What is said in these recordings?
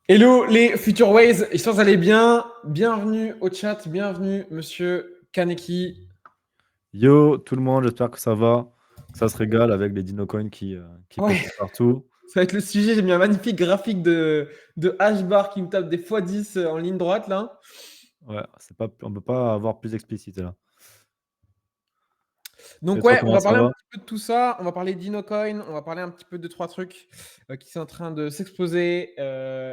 Hello les Future Ways, j'espère que vous allez bien. Bienvenue au chat, bienvenue monsieur Kaneki. Yo, tout le monde, j'espère que ça va, que ça se régale avec les dinocoins qui Ouais, pètent de partout. ça va être le sujet. J'ai mis un magnifique graphique de H-bar qui me tape des x10 en ligne droite là. Ouais, on peut pas avoir plus explicite là. Et Donc toi, ouais, on comment va ça parler un va? petit peu de tout ça. On va parler d'Inocoin, on va parler un petit peu de trois trucs qui sont en train de s'exposer.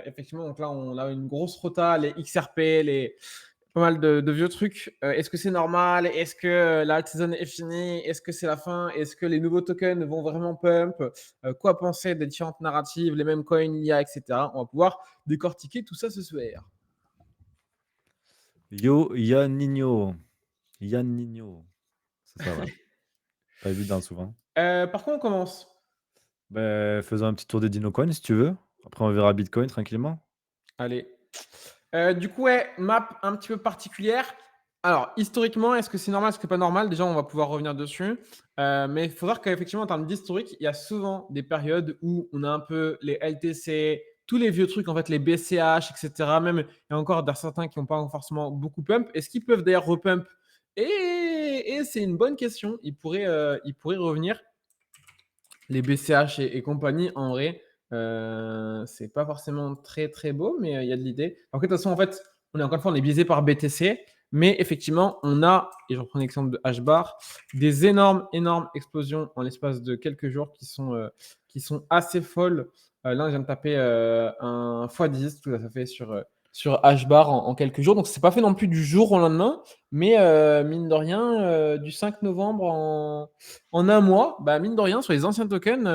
Effectivement, donc là on a une grosse rota, les XRP, les pas mal de vieux trucs. Est-ce que c'est normal? Est-ce que la season est finie? Est-ce que c'est la fin? Est-ce que les nouveaux tokens vont vraiment pump? Quoi penser des différentes narratives, les mêmes coins, l'IA, etc. On va pouvoir décortiquer tout ça ce soir. Yo, Yann Nino. Yann Nino. C'est ça, ouais. Pas évident souvent. Par contre, on commence. Ben, faisons un petit tour des dinocoins si tu veux. Après, on verra Bitcoin tranquillement. Allez. Du coup, ouais, map un petit peu particulière. Alors, historiquement, est-ce que c'est normal, est-ce que c'est pas normal? Déjà, on va pouvoir revenir dessus. Mais il faut voir qu'effectivement, en termes d'historique, il y a souvent des périodes où on a un peu les LTC, tous les vieux trucs, en fait, les BCH, etc. Même, il y a encore certains qui n'ont pas forcément beaucoup pump. Est-ce qu'ils peuvent d'ailleurs repump? Et c'est une bonne question. Ils pourraient revenir les BCH et compagnie, en vrai, c'est pas forcément très très beau, mais il y a de l'idée. Alors que de toute façon, en fait, on est encore une fois, on est biaisé par BTC, mais effectivement, on a, et je reprends l'exemple de H-bar, des énormes explosions en l'espace de quelques jours qui sont assez folles. Là, on vient de taper un x10, tout ça fait sur H-bar en quelques jours. Donc, c'est pas fait non plus du jour au lendemain, mais mine de rien, du 5 novembre en un mois, bah, mine de rien, sur les anciens tokens,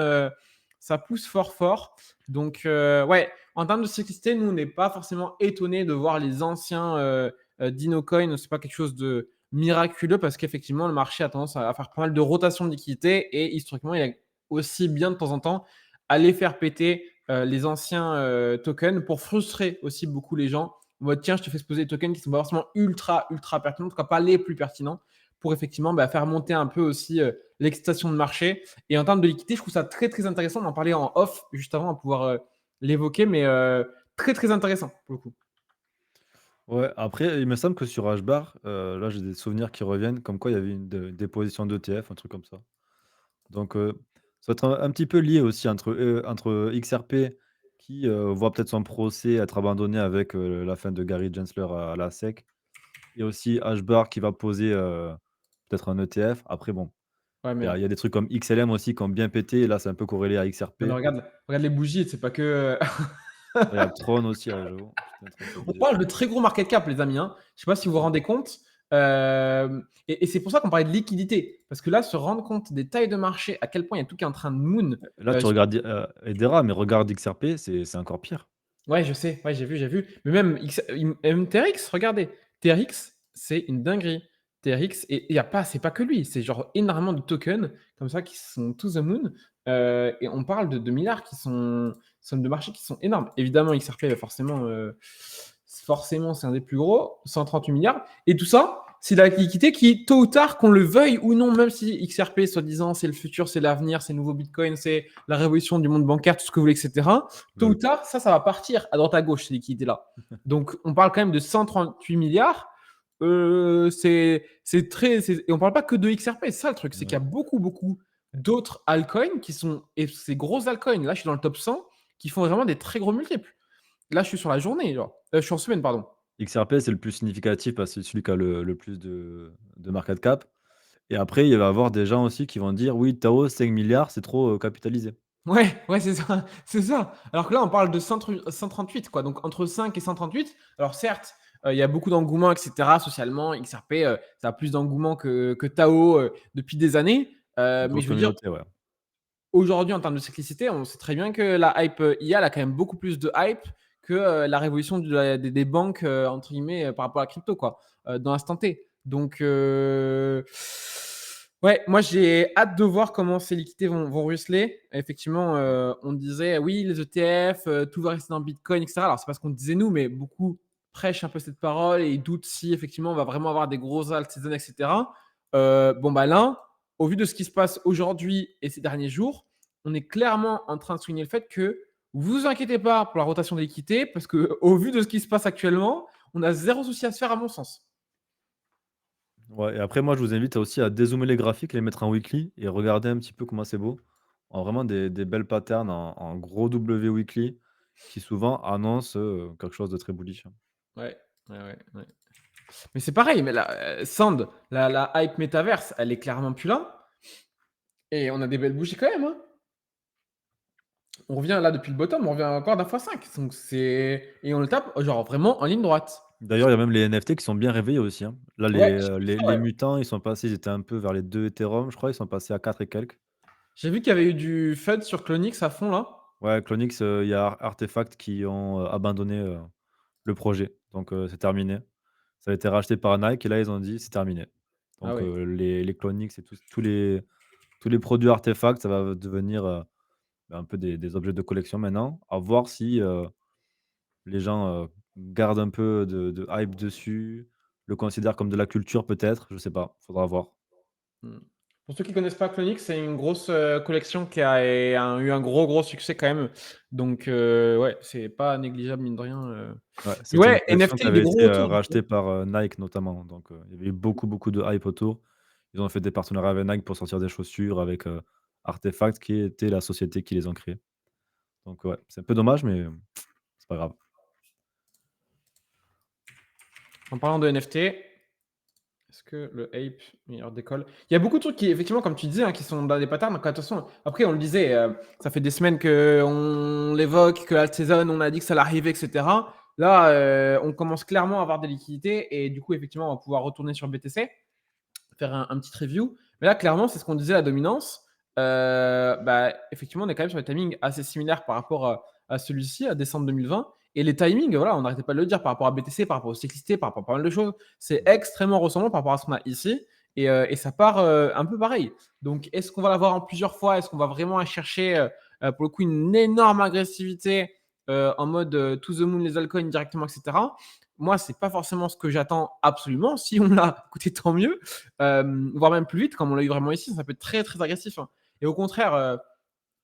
ça pousse fort. Donc, ouais, en termes de cyclicité, nous, on n'est pas forcément étonné de voir les anciens DinoCoin. C'est pas quelque chose de miraculeux parce qu'effectivement, le marché a tendance à faire pas mal de rotation de liquidités et historiquement, il a aussi bien de temps en temps aller faire péter les anciens tokens pour frustrer aussi beaucoup les gens. En mode, tiens, je te fais exposer des tokens qui sont pas forcément ultra pertinents, en tout cas pas les plus pertinents, pour effectivement faire monter un peu aussi l'excitation de marché. Et en termes de liquidité, je trouve ça très intéressant. On en parlait en off juste avant à pouvoir l'évoquer, mais très intéressant pour le coup. Ouais, après, il me semble que sur Hbar, là j'ai des souvenirs qui reviennent, comme quoi il y avait déposition d'ETF, un truc comme ça. Donc, ça va être un petit peu lié aussi entre XRP qui voit peut-être son procès être abandonné avec la fin de Gary Gensler à la SEC, et aussi HBAR qui va poser peut-être un ETF. Après, bon, Ouais, il y, mais, a il y a des trucs comme XLM aussi qui ont bien pété, et là c'est un peu corrélé à non, mais XRP. regarde les bougies, c'est pas que. Il y a Tron aussi, ouais, j'avoue. Putain, Tron, c'est On abusé. parle de très gros market cap, les amis. Hein. Je sais pas si vous vous rendez compte. Et c'est pour ça qu'on parlait de liquidité. Parce que là, se rendre compte des tailles de marché, à quel point il y a tout qui est en train de moon. Là, tu regardes Edera, mais regarde XRP, c'est encore pire. Ouais, je sais, ouais, j'ai vu. Mais même, même TRX, regardez. TRX, c'est une dinguerie. TRX, et y a pas, c'est pas que lui, c'est genre énormément de tokens comme ça qui sont to the moon. Et on parle de milliards qui sont sommes de marché qui sont énormes. Évidemment, XRP, forcément, c'est un des plus gros, 138 milliards. Et tout ça, c'est la liquidité qui, tôt ou tard, qu'on le veuille ou non, même si XRP, soi-disant, c'est le futur, c'est l'avenir, c'est le nouveau Bitcoin, c'est la révolution du monde bancaire, tout ce que vous voulez, etc. Tôt ou Lol. tard, ça va partir à droite à gauche, ces liquidités-là. Donc, on parle quand même de 138 milliards. C'est très. Et on parle pas que de XRP. C'est ça le truc, c'est qu'il y a Ouais. beaucoup d'autres altcoins qui sont. Et ces gros altcoins, là, je suis dans le top 100, qui font vraiment des très gros multiples. Là, je suis sur la journée, genre. Je suis en semaine, pardon. XRP, c'est le plus significatif parce que c'est celui qui a le plus de market cap. Et après, il va y avoir des gens aussi qui vont dire oui, Tao, 5 milliards, c'est trop capitalisé. Ouais, c'est ça, c'est ça. Alors que là, on parle de 138, quoi. Donc, entre 5 et 138. Alors, certes, il y a beaucoup d'engouement, etc. Socialement, XRP, ça a plus d'engouement que Tao depuis des années. Une Mais grosse je veux dire, communauté, ouais. aujourd'hui, en termes de cyclicité, on sait très bien que la hype IA, elle a quand même beaucoup plus de hype que la révolution des banques, entre guillemets, par rapport à la crypto, quoi, dans l'instant T. Donc, ouais, moi, j'ai hâte de voir comment ces liquidités vont ruisseler. Effectivement, on disait, oui, les ETF, tout va rester dans Bitcoin, etc. Alors, c'est pas ce qu'on disait nous, mais beaucoup prêchent un peu cette parole et ils doutent si, effectivement, on va vraiment avoir des gros alt seasons, etc. Bon, bah là, au vu de ce qui se passe aujourd'hui et ces derniers jours, on est clairement en train de souligner le fait que Vous inquiétez pas pour la rotation des liquidités parce qu'au vu de ce qui se passe actuellement, on a zéro souci à se faire à mon sens. Ouais et après moi je vous invite aussi à dézoomer les graphiques, les mettre en weekly et regarder un petit peu comment c'est beau. En vraiment des belles patterns en gros W weekly qui souvent annoncent, quelque chose de très bullish, hein. Ouais, ouais. Mais c'est pareil, mais Sand, la hype métaverse, elle est clairement plus là et on a des belles bougies quand même, hein. On revient là depuis le bottom, on revient encore d'1 x 5, donc et on le tape genre vraiment en ligne droite. D'ailleurs, il y a même les NFT qui sont bien réveillés aussi, hein. Là, Ouais, j'ai vu ça, les ouais. mutants, ils sont passés, ils étaient un peu vers les 2 Ethereum, je crois, ils sont passés à 4 et quelques. J'ai vu qu'il y avait eu du FUD sur Clonix à fond là. Ouais, Clonix, il y a Artefact qui ont, abandonné, le projet, donc c'est terminé. Ça a été racheté par Nike et là, ils ont dit: «C'est terminé». Ah Donc ouais. les Clonix et tous les produits Artefact, ça va devenir, un peu des objets de collection maintenant. À voir si, les gens, gardent un peu de hype dessus, le considèrent comme de la culture peut-être, je sais pas, faudra voir. Mmh. Pour ceux qui connaissent pas Clonix, c'est une grosse, collection qui a eu un gros succès quand même. Donc ouais, c'est pas négligeable mine de rien, Ouais, Mais c'était une ouais, collection qui NFT, des avait gros été, retours. rachetée par, Nike notamment, donc il y avait eu beaucoup de hype autour. Ils ont fait des partenariats avec Nike pour sortir des chaussures avec, Artefact qui était la société qui les ont créées. Donc ouais, c'est un peu dommage mais c'est pas grave. En parlant de NFT, est-ce que le ape meilleur décolle? Il y a beaucoup de trucs qui effectivement, comme tu disais, hein, qui sont dans des patterns. Donc attention, après on le disait, ça fait des semaines qu'on l'évoque, que alt season, on a dit que ça allait arriver et cetera. Là, on commence clairement à avoir des liquidités et du coup, effectivement, on va pouvoir retourner sur BTC, faire un petit review. Mais là, clairement, c'est ce qu'on disait, la dominance. Bah, effectivement, on est quand même sur des timings assez similaires par rapport à celui-ci, à décembre 2020. Et les timings, voilà, on n'arrêtait pas de le dire par rapport à BTC, par rapport aux cyclicités, par rapport à pas mal de choses. C'est extrêmement ressemblant par rapport à ce qu'on a ici. Et ça part un peu pareil. Donc, est-ce qu'on va l'avoir en plusieurs fois? Est-ce qu'on va vraiment aller chercher, pour le coup, une énorme agressivité en mode to the moon, les altcoins directement, etc. Moi, c'est pas forcément ce que j'attends absolument. Si on l'a, écoutez, tant mieux. Voire même plus vite, comme on l'a eu vraiment ici, ça peut être très agressif, hein. Et au contraire,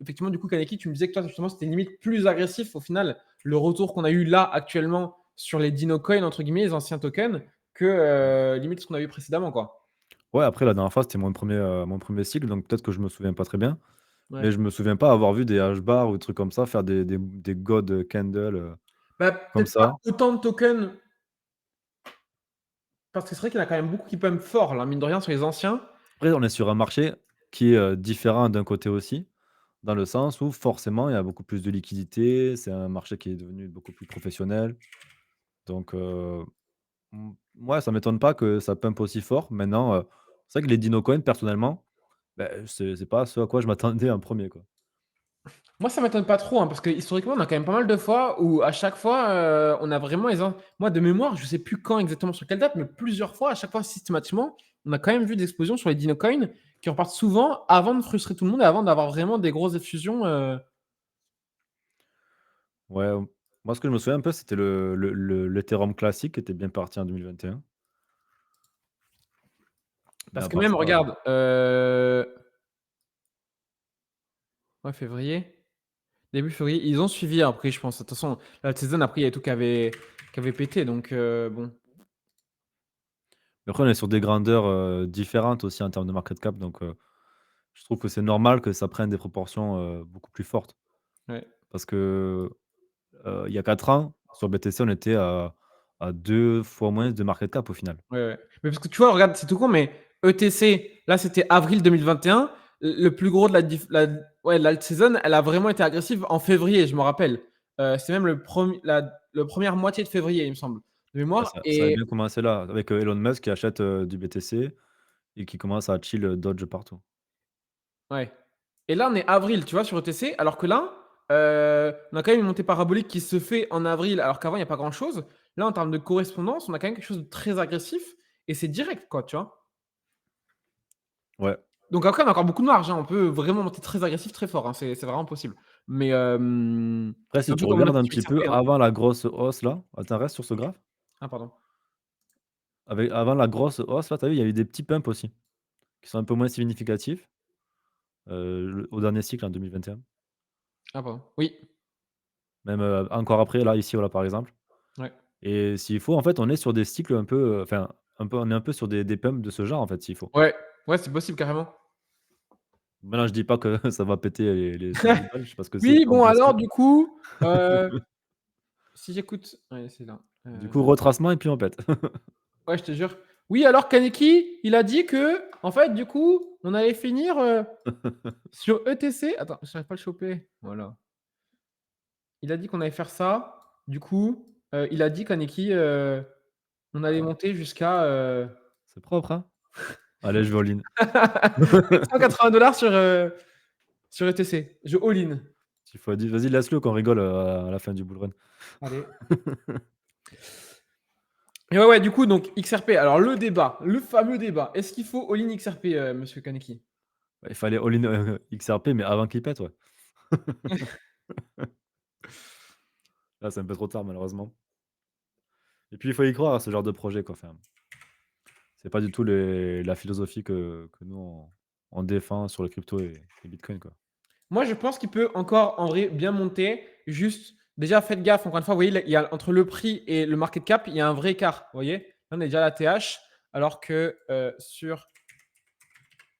effectivement, du coup, Kaneki, tu me disais que toi, justement, c'était limite plus agressif au final, le retour qu'on a eu là actuellement sur les Dino Coins, entre guillemets, les anciens tokens, que limite ce qu'on a eu précédemment, quoi. Ouais, après la dernière fois, c'était mon premier cycle, donc peut-être que je me souviens pas très bien, mais Ouais. je me souviens pas avoir vu des hash-bars ou des trucs comme ça faire des god candles, Bah, comme peut-être pas ça. autant de tokens, parce que c'est vrai qu'il y en a quand même beaucoup qui pumpent fort, là, mine de rien, sur les anciens. Après, on est sur un marché qui est, différent d'un côté aussi, dans le sens où forcément il y a beaucoup plus de liquidités, c'est un marché qui est devenu beaucoup plus professionnel, donc ouais, ça m'étonne pas que ça pump aussi fort. Maintenant, c'est vrai que les Dino Coins personnellement, c'est pas ce à quoi je m'attendais en premier quoi. Moi, ça m'étonne pas trop, hein, parce que historiquement, on a quand même pas mal de fois où à chaque fois, on a vraiment moi, de mémoire, je sais plus quand exactement sur quelle date, mais plusieurs fois, à chaque fois systématiquement, on a quand même vu des explosions sur les Dinocoins qui repartent souvent avant de frustrer tout le monde et avant d'avoir vraiment des grosses effusions, Ouais, moi ce que je me souviens un peu, c'était l'Ethereum classique qui était bien parti en 2021. Mais parce à que part même ça, regarde, ouais, février, début février, ils ont suivi après, je pense. De toute façon, la saison après, il y a tout qui avait pété, donc bon. mais après on est sur des grandeurs, différentes aussi en termes de market cap, donc je trouve que c'est normal que ça prenne des proportions, beaucoup plus fortes. Ouais. Parce que, il y a 4 ans, sur BTC, on était à 2 fois moins de market cap au final. Ouais. Mais parce que tu vois, regarde, c'est tout con, mais ETC, là, c'était avril 2021. Le plus gros de ouais, l'alt season, elle a vraiment été agressive en février, je me rappelle. C'est même le première moitié de février, il me semble, de Bah, mémoire. ça avait Et bien commencé là, avec, Elon Musk qui achète, du BTC et qui commence à chill, Doge partout. ouais. Et là, on est avril, tu vois, sur ETC, alors que là, on a quand même une montée parabolique qui se fait en avril, alors qu'avant, il n'y a pas grand-chose. Là, en termes de correspondance, on a quand même quelque chose de très agressif et c'est direct, quoi, tu vois. Ouais. Donc après, on a encore beaucoup de marge, hein. On peut vraiment monter très agressif, très fort, hein. C'est vraiment possible. Mais Après c'est si un tu peu comme regardes notre un petit petit peu XRP, hein. avant la grosse hausse là, attends reste sur ce graphe. Ah pardon. Avant la grosse hausse là, tu as vu, il y a eu des petits pumps aussi, qui sont un peu moins significatifs, au dernier cycle en 2021. Ah pardon. Oui. même, encore après, là, ici, voilà, par exemple. Ouais. Et s'il faut, en fait, on est sur des cycles un peu, enfin, un peu on est un peu sur des pumps de ce genre, en fait, s'il faut. Ouais, ouais, c'est possible carrément. Maintenant, je dis pas que ça va péter les 100 000 balles, je sais pas ce que c'est Oui, comme bon alors principe. du coup, si j'écoute ouais, c'est là, Du coup, retracement et puis on pète. ouais, je te jure. Oui, alors Kaneki, il a dit que, en fait, du coup, on allait finir, sur ETC. Attends, j'arrive pas à le choper. Voilà. Il a dit qu'on allait faire ça. Du coup, il a dit Kaneki, on allait monter jusqu'à, C'est propre, hein? Allez, je vais all in. 780 sur ETC. Je all in. S'il faut dire vas-y, laisse-le qu'on rigole, à la fin du bull run. Allez. Et ouais, ouais, du coup, donc XRP. Alors le débat, le fameux débat. Est-ce qu'il faut all in XRP, monsieur Kaneki? Ouais, il fallait all in, XRP, mais avant qu'il pète, ouais. Là, c'est un peu trop tard, malheureusement. Et puis, il faut y croire à ce genre de projet, quoi. Enfin, c'est pas du tout la philosophie que nous, on défend sur le crypto et bitcoin, quoi. Moi, je pense qu'il peut encore, en vrai, bien monter. Juste, déjà, faites gaffe. Encore une fois, vous voyez, il y a, entre le prix et le market cap, il y a un vrai écart. Vous voyez, là, on est déjà à la TH, alors que sur.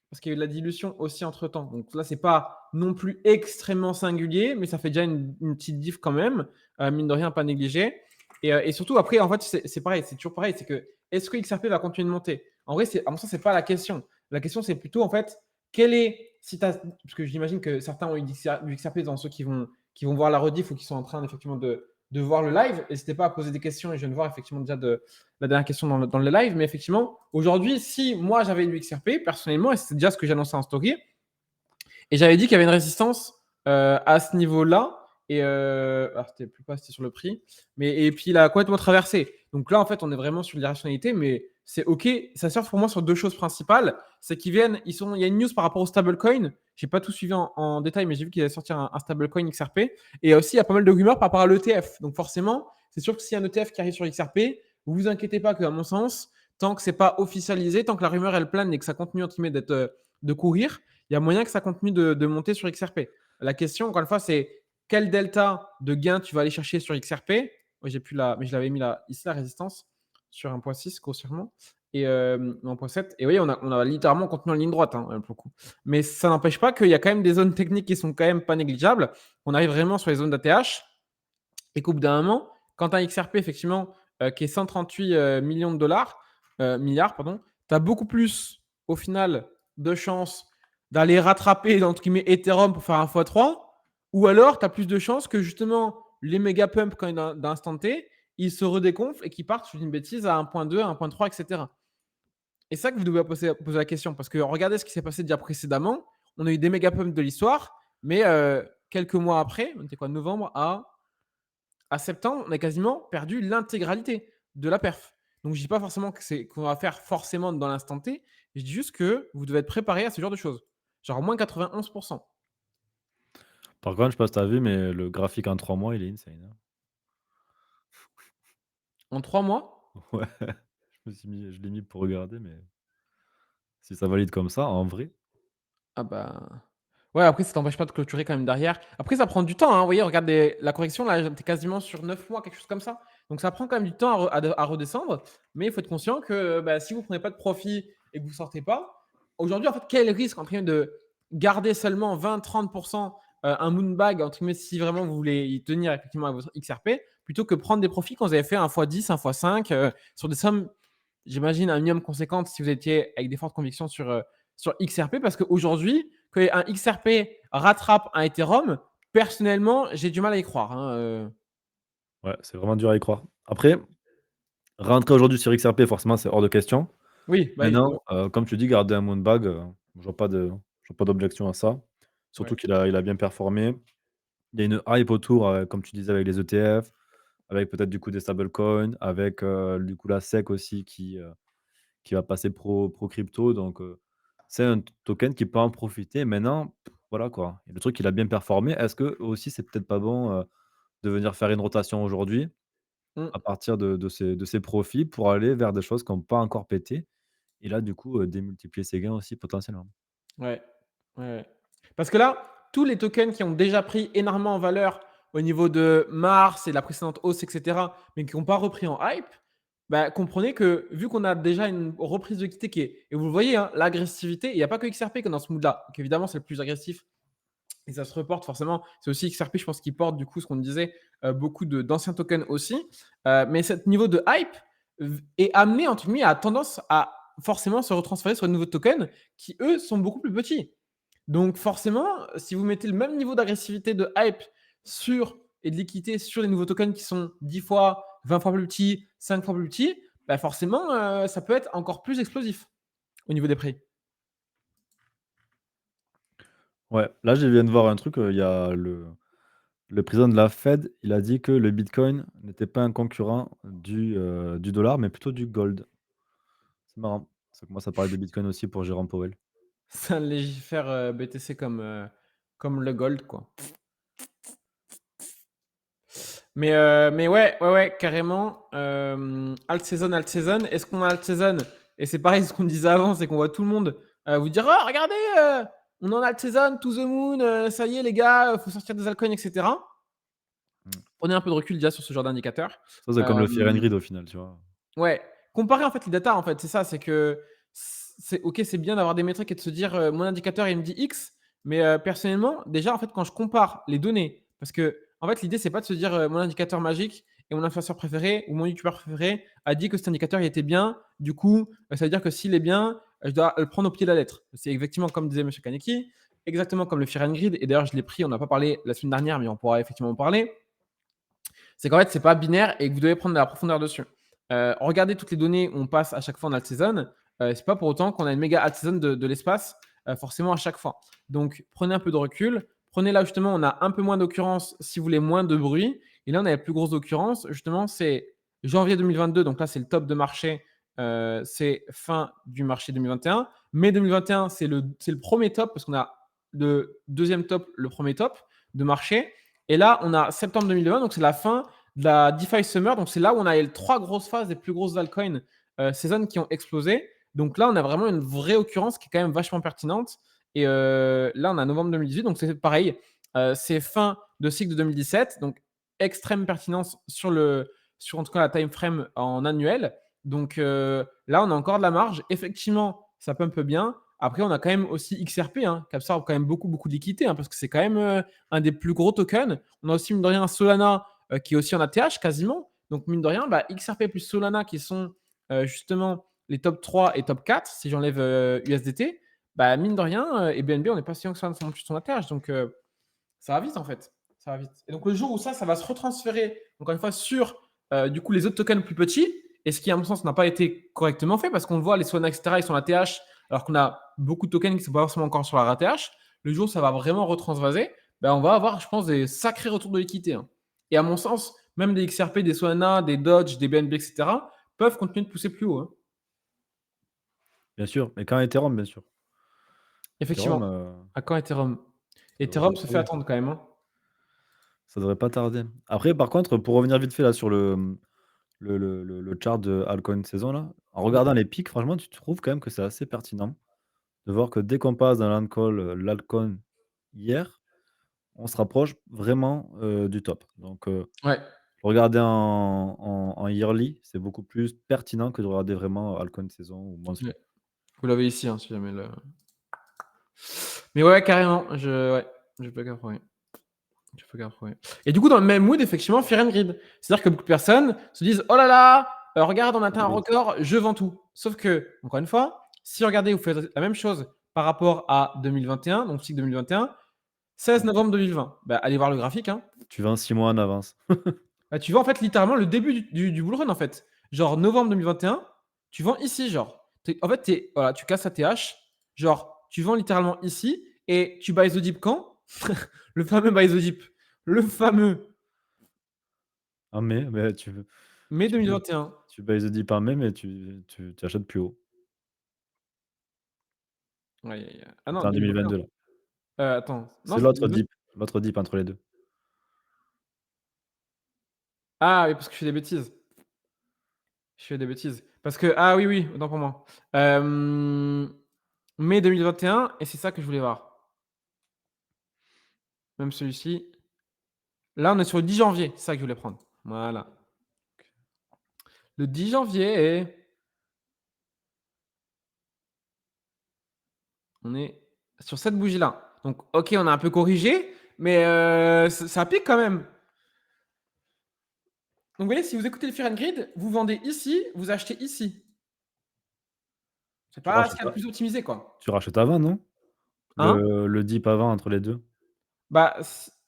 Parce qu'il y a eu de la dilution aussi entre temps. Donc là, c'est pas non plus extrêmement singulier, mais ça fait déjà une petite diff quand même, mine de rien, pas négligé. Et surtout, après, en fait, c'est pareil, c'est toujours pareil. C'est que est-ce que XRP va continuer de monter? En vrai, à mon sens, c'est pas la question. La question, c'est plutôt, en fait, quel est. Si parce que j'imagine que certains ont eu du XRP dans ceux qui vont voir la rediff ou qui sont en train, effectivement, de voir le live. N'hésitez pas à poser des questions et je viens de voir, effectivement, déjà la dernière question dans le live. Mais effectivement, aujourd'hui, si moi j'avais une XRP, personnellement, et c'est déjà ce que j'ai annoncé en story, et j'avais dit qu'il y avait une résistance à ce niveau-là. Et alors c'était plus pas, c'était sur le prix. Mais et puis il a complètement traversé. Donc là, en fait, on est vraiment sur l'irrationalité, mais c'est ok. Ça sert pour moi sur deux choses principales. C'est qu'ils viennent, il y a une news par rapport au stablecoin. J'ai pas tout suivi en détail, mais j'ai vu qu'ils allaient sortir un stablecoin XRP. Et aussi, il y a pas mal de rumeurs par rapport à l'ETF. Donc forcément, c'est sûr que s'il y a un ETF qui arrive sur XRP, vous vous inquiétez pas que, à mon sens, tant que c'est pas officialisé, tant que la rumeur elle plane et que ça continue entre guillemets d'être de courir, il y a moyen que ça continue de monter sur XRP. La question, encore une fois, c'est quel delta de gain tu vas aller chercher sur XRP. Moi, j'ai plus la, mais je l'avais mis là, ici, la résistance sur 1,6 grossièrement et 1,7. Et oui, on a littéralement continué en ligne droite pour le coup. Mais ça n'empêche pas qu'il y a quand même des zones techniques qui sont quand même pas négligeables. On arrive vraiment sur les zones d'ATH et qu'au bout d'un moment, quand tu as un XRP effectivement qui est 138 millions de dollars, milliards, pardon, tu as beaucoup plus au final de chances d'aller rattraper entre guillemets Ethereum pour faire un x3, ou alors tu as plus de chances que justement les méga pumps quand d'instant T, ils se redéconflent et qu'ils partent, je dis une bêtise, à 1.2, 1.3, etc. Et c'est ça que vous devez poser la question, parce que regardez ce qui s'est passé déjà précédemment. On a eu des méga pumps de l'histoire, mais quelques mois après, on était quoi, novembre à septembre, on a quasiment perdu l'intégralité de la perf. Donc, je dis pas forcément que c'est qu'on va faire forcément dans l'instant T. Je dis juste que vous devez être préparé à ce genre de choses. Genre moins 91%. Par contre, je sais pas si tu as vu, mais le graphique en 3 mois, il est insane, hein. En 3 mois. Ouais, je l'ai mis pour regarder, mais si ça valide comme ça, en vrai, Ah bah. Ouais, après, ça t'empêche pas de clôturer quand même derrière. Après, ça prend du temps, hein. Vous voyez, regardez la correction, là, t'es quasiment sur 9 mois, quelque chose comme ça. Donc, ça prend quand même du temps à redescendre. Mais il faut être conscient que bah, si vous prenez pas de profit et que vous sortez pas, aujourd'hui, en fait, quel risque entre guillemets, de garder seulement 20-30% un moonbag, entre guillemets, si vraiment vous voulez y tenir effectivement à votre XRP, plutôt que prendre des profits quand vous avez fait un x10, un x5 sur des sommes, j'imagine, un minimum conséquente si vous étiez avec des fortes convictions sur XRP, parce qu'aujourd'hui, qu'un XRP rattrape un Ethereum, personnellement, j'ai du mal à y croire, hein, ouais, c'est vraiment dur à y croire. Après, rentrer aujourd'hui sur XRP, forcément, c'est hors de question. Oui, bah, évidemment. Maintenant, comme tu dis, garder un moonbag, je vois pas d'objection à ça. Ouais. Surtout qu'il a bien performé. Il y a une hype autour, comme tu disais avec les ETF, avec peut-être du coup des stablecoins, avec, du coup la SEC aussi qui va passer pro crypto donc c'est un token qui peut en profiter. Maintenant, voilà quoi. Et le truc, il a bien performé. Est-ce que aussi c'est peut-être pas bon, de venir faire une rotation aujourd'hui Mmh. à partir de ces profits pour aller vers des choses qui ont pas encore pété et là du coup, démultiplier ses gains aussi potentiellement? Ouais. Ouais, ouais. Parce que là, tous les tokens qui ont déjà pris énormément en valeur au niveau de mars et la précédente hausse, et cetera, mais qui n'ont pas repris en hype, bah, comprenez que vu qu'on a déjà une reprise de liquidité qui est et vous le voyez, hein, l'agressivité, il n'y a pas que XRP qui est dans ce mood-là. Donc évidemment, c'est le plus agressif et ça se reporte forcément. C'est aussi XRP, je pense, qui porte du coup ce qu'on disait, beaucoup d'anciens tokens aussi. Mais ce niveau de hype est amené, entre guillemets, à tendance à forcément se retransférer sur de nouveaux tokens qui, eux, sont beaucoup plus petits. Donc forcément, si vous mettez le même niveau d'agressivité, de hype sur et de liquidité sur les nouveaux tokens qui sont 10 fois, 20 fois plus petits, 5 fois plus petits, bah forcément, ça peut être encore plus explosif au niveau des prix. Ouais, là, je viens de voir un truc, il y a le président de la Fed, il a dit que le bitcoin n'était pas un concurrent du dollar, mais plutôt du gold. C'est marrant. Ça commence à parler de bitcoin aussi pour Jérôme Powell. Ça légifère, BTC comme le gold, quoi. Mais ouais, ouais, ouais, carrément, alt season, alt season. Est-ce qu'on a alt season? Et c'est pareil, ce qu'on disait avant, c'est qu'on voit tout le monde, vous dire: «Oh regardez, on est en alt season, to the moon, ça y est les gars, faut sortir des altcoins» et cetera. Mmh. Prenez un peu de recul déjà sur ce genre d'indicateur. Ça, c'est comme le Fear and Hem Greed au final, tu vois? Ouais, comparer en fait les datas en fait, c'est ça, c'est que c'est OK, c'est bien d'avoir des métriques et de se dire, mon indicateur il me dit X, mais personnellement, déjà en fait quand je compare les données, parce que en fait l'idée c'est pas de se dire, mon indicateur magique et mon influenceur préféré ou mon youtubeur préféré a dit que cet indicateur il était bien, du coup, ça veut dire que s'il est bien, je dois le prendre au pied de la lettre. C'est exactement comme disait monsieur Kaneki, exactement comme le Fear and Greed et d'ailleurs je l'ai pris, on n'a pas parlé la semaine dernière, mais on pourra effectivement en parler. C'est qu'en fait, c'est pas binaire et que vous devez prendre de la profondeur dessus. Regardez toutes les données où on passe à chaque fois en alt season. C'est pas pour autant qu'on a une méga alt season de l'espace, forcément à chaque fois. Donc, prenez un peu de recul. Prenez là, justement, on a un peu moins d'occurrences si vous voulez moins de bruit. Et là, on a la plus grosse occurrence. Justement, c'est janvier 2022. Donc là, c'est le top de marché. C'est fin du marché 2021. Mai 2021, c'est le premier top parce qu'on a le deuxième top, le premier top de marché. Et là, on a septembre 2020, donc c'est la fin de la DeFi Summer. Donc c'est là où on a eu les trois grosses phases des plus grosses altcoins season qui ont explosé. Donc là, on a vraiment une vraie occurrence qui est quand même vachement pertinente. Et là, on a novembre 2018, donc c'est pareil. C'est fin de cycle de 2017, donc extrême pertinence sur en tout cas la time frame en annuel. Donc là, on a encore de la marge. Effectivement, ça pump bien. Après, on a quand même aussi XRP, hein, qui absorbe quand même beaucoup, beaucoup de liquidité, hein, parce que c'est quand même un des plus gros tokens. On a aussi, mine de rien, Solana qui est aussi en ATH quasiment. Donc, mine de rien, bah, XRP plus Solana qui sont justement les top 3 et top 4, si j'enlève USDT, bah, mine de rien, et BNB, on n'est pas si loin que ça non plus son ATH. Donc, ça va vite en fait. Ça va vite. Et donc, le jour où ça va se retransférer, encore une fois, sur du coup les autres tokens plus petits, et ce qui, à mon sens, n'a pas été correctement fait, parce qu'on le voit, les Solana, etc., ils sont ATH, alors qu'on a beaucoup de tokens qui ne sont pas forcément encore sur la ATH. Le jour où ça va vraiment retransvaser, ben, on va avoir, je pense, des sacrés retours de liquidité, hein. Et à mon sens, même des XRP, des Solana, des Dodge, des BNB, etc., peuvent continuer de pousser plus haut, hein. Bien sûr, mais quand Ethereum, bien sûr. Ethereum, Effectivement. À quand Ethereum? ça devrait pas Ethereum se fait tarder. attendre quand même, hein. Ça devrait pas tarder. Après, par contre, pour revenir vite fait là sur le chart de altcoin saison là, en Ouais. regardant les pics, franchement, tu trouves quand même que c'est assez pertinent de voir que dès qu'on passe dans l'altcoin hier, on se rapproche vraiment, du top. Donc, Ouais. regarder en yearly, c'est beaucoup plus pertinent que de regarder vraiment altcoin saison ou Ouais. mensuel. Vous l'avez ici, hein, si jamais le. Mais ouais, carrément, je peux comprendre. Je peux comprendre. Et du coup, dans le même mood, effectivement, Fear and Greed. C'est-à-dire que beaucoup de personnes se disent: «Oh là là, regarde, on a atteint un Greed. record, je vends tout». Sauf que, encore une fois, si regardez, vous faites la même chose par rapport à 2021, donc cycle 2021, 16 Mmh. novembre 2020. Bah, allez voir le graphique, hein. Tu vends 6 mois en avance. Bah, tu vois, en fait, littéralement le début du bull run, en fait. Genre novembre 2021, tu vends ici, genre. En fait, voilà, tu casses ATH, genre, tu vends littéralement ici et tu buy the dip quand? Le fameux buy the dip. Le fameux En mai, mais tu mai tu buy 2021. tu buy the dip en mai, mais tu achètes plus haut. Aïe, aïe, aïe. Ah non, Tu en 2022 là. 2021. Attends. Non, C'est c'est 2022. l'autre dip entre les 2. Ah oui, parce que je fais des bêtises. Je fais des bêtises. Parce que ah oui, oui, autant pour moi. Mai 2021 et c'est ça que je voulais voir. Même celui-ci. Là, on est sur le 10 janvier, c'est ça que je voulais prendre. Voilà. Le 10 janvier, on est sur cette bougie-là. Donc, OK, on a un peu corrigé, mais ça pique quand même. Donc, vous voyez, si vous écoutez le Fear and Greed, vous vendez ici, vous achetez ici. C'est Tu pas ce rachètes qu'il y a de plus optimisé, quoi. tu rachètes avant, non? Hein? Le dip avant entre les 2. Bah,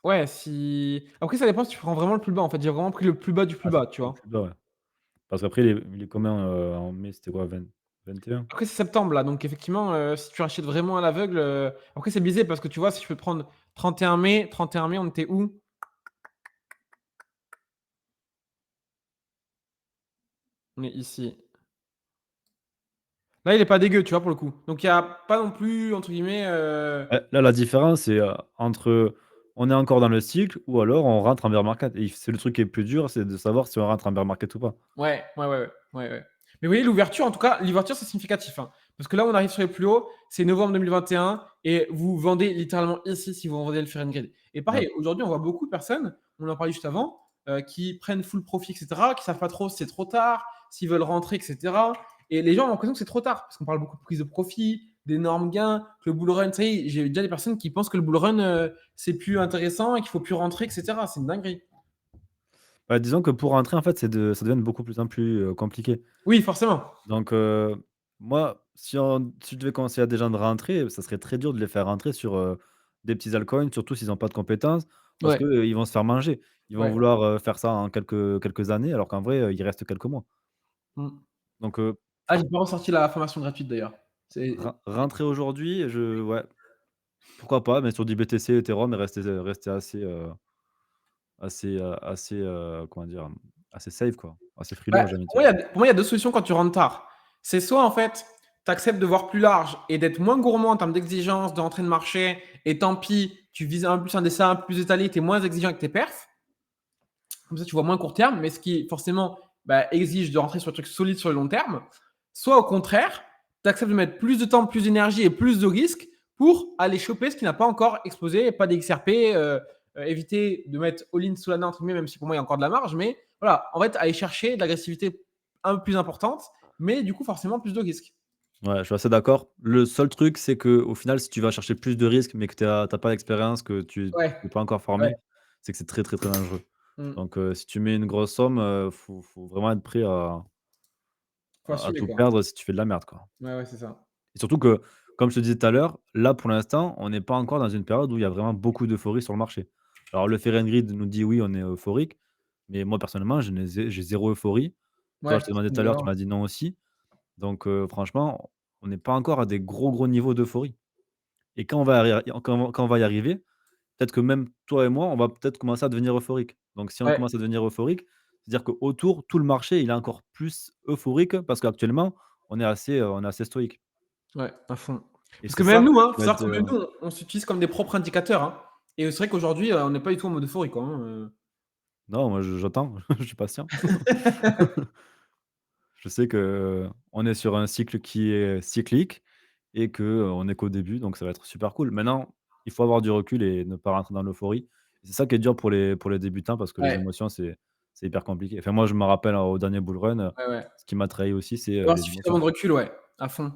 ouais, si après ça dépend si tu prends vraiment le plus bas, en fait. J'ai vraiment pris le plus bas du plus Ah, c'est bas, tu le vois? plus bas, ouais. Parce qu'après il est combien, en mai, c'était quoi, 21? Après c'est septembre là, donc effectivement, si tu achètes vraiment à l'aveugle, après c'est biaisé parce que tu vois, si je peux prendre 31 mai, on était où? On est ici. Là, il est pas dégueu, tu vois, pour le coup. Donc il y a pas non plus entre guillemets, Là, la différence, c'est, entre on est encore dans le cycle ou alors on rentre en bear market et c'est le truc qui est plus dur, c'est de savoir si on rentre en bear market ou pas. ouais, ouais, ouais, ouais, ouais, ouais. Mais vous voyez l'ouverture en tout cas, l'ouverture c'est significatif, hein. Parce que là, on arrive sur les plus hauts, c'est novembre 2021 et vous vendez littéralement ici si vous vendez le Fear and Greed. Et Ouais. pareil, aujourd'hui, on voit beaucoup de personnes, on en parlait juste avant, qui prennent full profit et cetera, qui savent pas trop si c'est trop tard, s'ils veulent rentrer et cetera. Et les gens ont l'impression que c'est trop tard parce qu'on parle beaucoup de prise de profit, d'énormes gains, que le bull run, ça y est, j'ai déjà des personnes qui pensent que le bull run, c'est plus intéressant et qu'il faut plus rentrer et cetera. C'est une dinguerie. Bah, disons que pour rentrer, en fait, ça devient beaucoup plus en plus, compliqué. Oui, forcément. Donc moi, si je devais conseiller à des gens de rentrer, ça serait très dur de les faire rentrer sur, des petits altcoins, surtout s'ils ont pas de compétences, parce Ouais, que, ils vont se faire manger. Ils vont ouais. vouloir, faire ça en quelques années, alors qu'en vrai, il reste quelques mois. Mmh. Donc Ah, j'ai pas ressorti la formation gratuite d'ailleurs. C'est rentrer aujourd'hui, ouais, pourquoi pas, mais sur du BTC, Ethereum et rester assez, comment dire? Assez safe quoi, assez frileux, bah, j'ai envie de pour dire. moi, il y a 2 solutions quand tu rentres tard. C'est soit en fait, tu acceptes de voir plus large et d'être moins gourmand en termes d'exigence, d'entrée de marché et tant pis, tu vises un plus un dessin un peu plus étalé, tu es moins exigeant avec tes perfs. Comme ça, tu vois moins court terme, mais ce qui forcément, bah, exige de rentrer sur un truc solide sur le long terme. Soit au contraire, tu acceptes de mettre plus de temps, plus d'énergie et plus de risques pour aller choper ce qui n'a pas encore explosé, pas des XRP, éviter de mettre all-in sous la main, entre guillemets, même si pour moi il y a encore de la marge, mais voilà, en fait, aller chercher de l'agressivité un peu plus importante, mais du coup, forcément, plus de risques. Ouais, je suis assez d'accord. Le seul truc, c'est qu'au final, si tu vas chercher plus de risques, mais que tu as pas d'expérience, que tu Ouais, n'es pas encore ouais. formé, c'est que c'est très, très, très dangereux. Mmh. Donc si tu mets une grosse somme, faut vraiment être prêt Faut à assumer, tout quoi. perdre si tu fais de la merde, quoi. Ouais, ouais, c'est ça. Et surtout que, comme je te disais tout à l'heure, là, pour l'instant, on n'est pas encore dans une période où il y a vraiment beaucoup d'euphorie sur le marché. Alors le Fear nous dit: «Oui, on est euphorique», mais moi, personnellement, j'ai 0 euphorie. Toi, Ouais, je t'ai demandé tout à l'heure, tu d'ailleurs. m'as dit: «Non» aussi. Donc franchement, on n'est pas encore à des gros, gros niveaux d'euphorie et quand on va y arriver, peut-être que même toi et moi, on va peut-être commencer à devenir euphorique. Donc si on Ouais, commence à devenir euphorique, c'est-à-dire qu'autour, tout le marché, il est encore plus euphorique parce qu'actuellement, on est assez stoïque ouais, à fond. et Parce c'est que même ça nous, hein, qui faut va savoir être, que même nous, on s'utilise comme des propres indicateurs, hein. Et c'est vrai qu'aujourd'hui, on n'est pas du tout en mode euphorie, quoi, hein, non, moi j'attends, je suis patient. Je sais qu'on est sur un cycle qui est cyclique et qu'on est qu'au début, donc ça va être super cool. Maintenant, il faut avoir du recul et ne pas rentrer dans l'euphorie. C'est ça qui est dur pour les débutants parce que les Ouais, émotions, c'est hyper compliqué. Enfin, moi, je me rappelle au dernier bull run, ouais, ouais. ce qui m'a trahi aussi, c'est, Avoir les suffisamment émotions. de recul, ouais, à fond,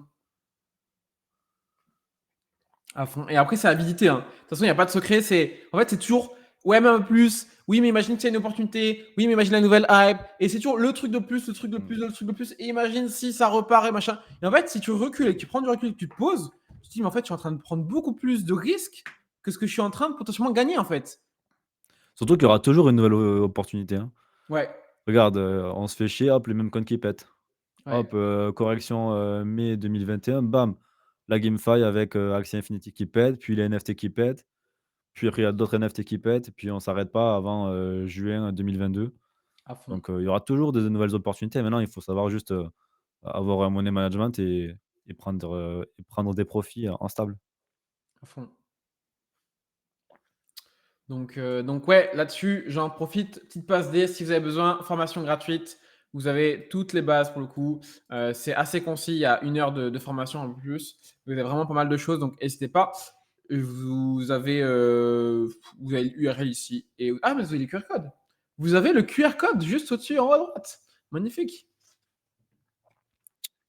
à fond. Et après, c'est avidité, hein. De toute façon, il y a pas de secret, c'est en fait, c'est toujours: «Ouais, mais un plus. Oui, mais imagine qu'il y a une opportunité. Oui, mais imagine la nouvelle hype» et c'est toujours le truc de plus, le truc de Mmh. plus, le truc de plus et imagine si ça repart et machin et en fait, si tu recules et que tu prends du recul et que tu te poses, tu te dis: «Mais en fait, je suis en train de prendre beaucoup plus de risques que ce que je suis en train de potentiellement gagner, en fait». Surtout qu'il y aura toujours une nouvelle, opportunité, hein. Ouais, Regarde, on se fait chier, hop, les mêmes coins qui pètent. ouais, Hop, correction, mai 2021, bam, la GameFi avec, Axie Infinity qui pète, puis les NFT qui pètent. Puis après, il y a d'autres NFT qui pètent, et puis on s'arrête pas avant, juin 2022. à fond, Donc, il y aura toujours de nouvelles opportunités. Maintenant, il faut savoir juste, avoir un money management et prendre des profits, en stable. à fond. Donc ouais, là-dessus, j'en profite, petite passe D, si vous avez besoin, formation gratuite. Vous avez toutes les bases pour le coup. C'est assez concis, il y a 1 heure de formation en plus. Vous avez vraiment pas mal de choses, donc n'hésitez pas. vous avez, l'URL ici et mais vous avez les QR codes. Vous avez le QR code juste au-dessus en haut à droite. Magnifique.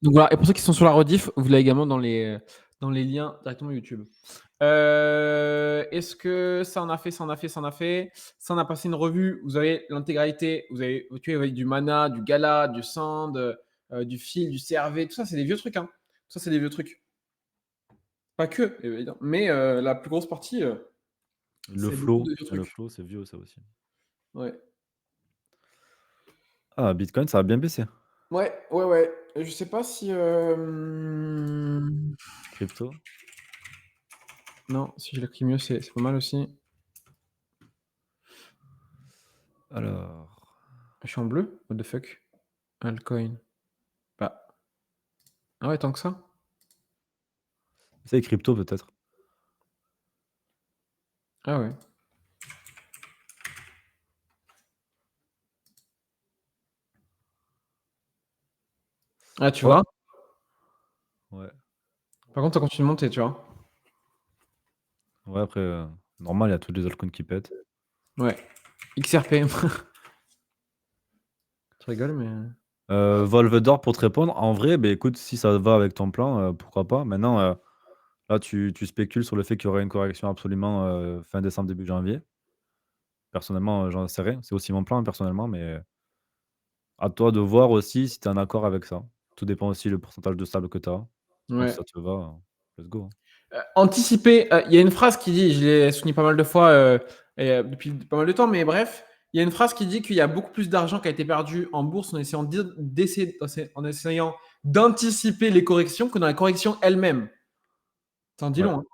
Donc voilà, et pour ceux qui sont sur la rediff, vous l'avez également dans les liens directement YouTube. Est-ce que ça en a fait, ça en a fait, ça en a fait? Ça en a passé une revue, vous avez l'intégralité, vous avez du mana, du gala, du sand, du fil, du CRV, tout ça c'est des vieux trucs, hein. Tout ça c'est des vieux trucs. Pas que, évidemment, mais la plus grosse partie, Le c'est beaucoup flow, de vieux le trucs. flow, c'est vieux ça aussi. Ouais. Ah, Bitcoin, ça a bien baissé. Ouais, ouais, ouais. Je sais pas si, Crypto. non, si je l'écris mieux, c'est pas mal aussi. Alors, Je suis en bleu? What the fuck? Altcoin. Bah, ah ouais, tant que ça? c'est crypto peut-être. Ah ouais. Ah, tu Ouais. vois? Ouais. Par contre, ça continue de monter, tu vois? Ouais, après, normal, il y a tous les altcoins qui pètent. Ouais. XRP. Tu rigoles, mais Valve d'or pour te répondre, en vrai, beh, écoute, si ça va avec ton plan, pourquoi pas. Maintenant, là, tu spécules sur le fait qu'il y aurait une correction absolument, fin décembre, début janvier. Personnellement, j'en sais rien. C'est aussi mon plan, personnellement, mais à toi de voir aussi si tu es en accord avec ça. Tout dépend aussi le pourcentage de sable que tu as. Donc si ouais. ça te va, let's go, hein. Anticiper, il y a une phrase qui dit, je l'ai souligné pas mal de fois, depuis pas mal de temps, mais bref, il y a une phrase qui dit qu'il y a beaucoup plus d'argent qui a été perdu en bourse en essayant en essayant d'anticiper les corrections que dans la correction elle-même. Ça en dit Ouais. long, hein.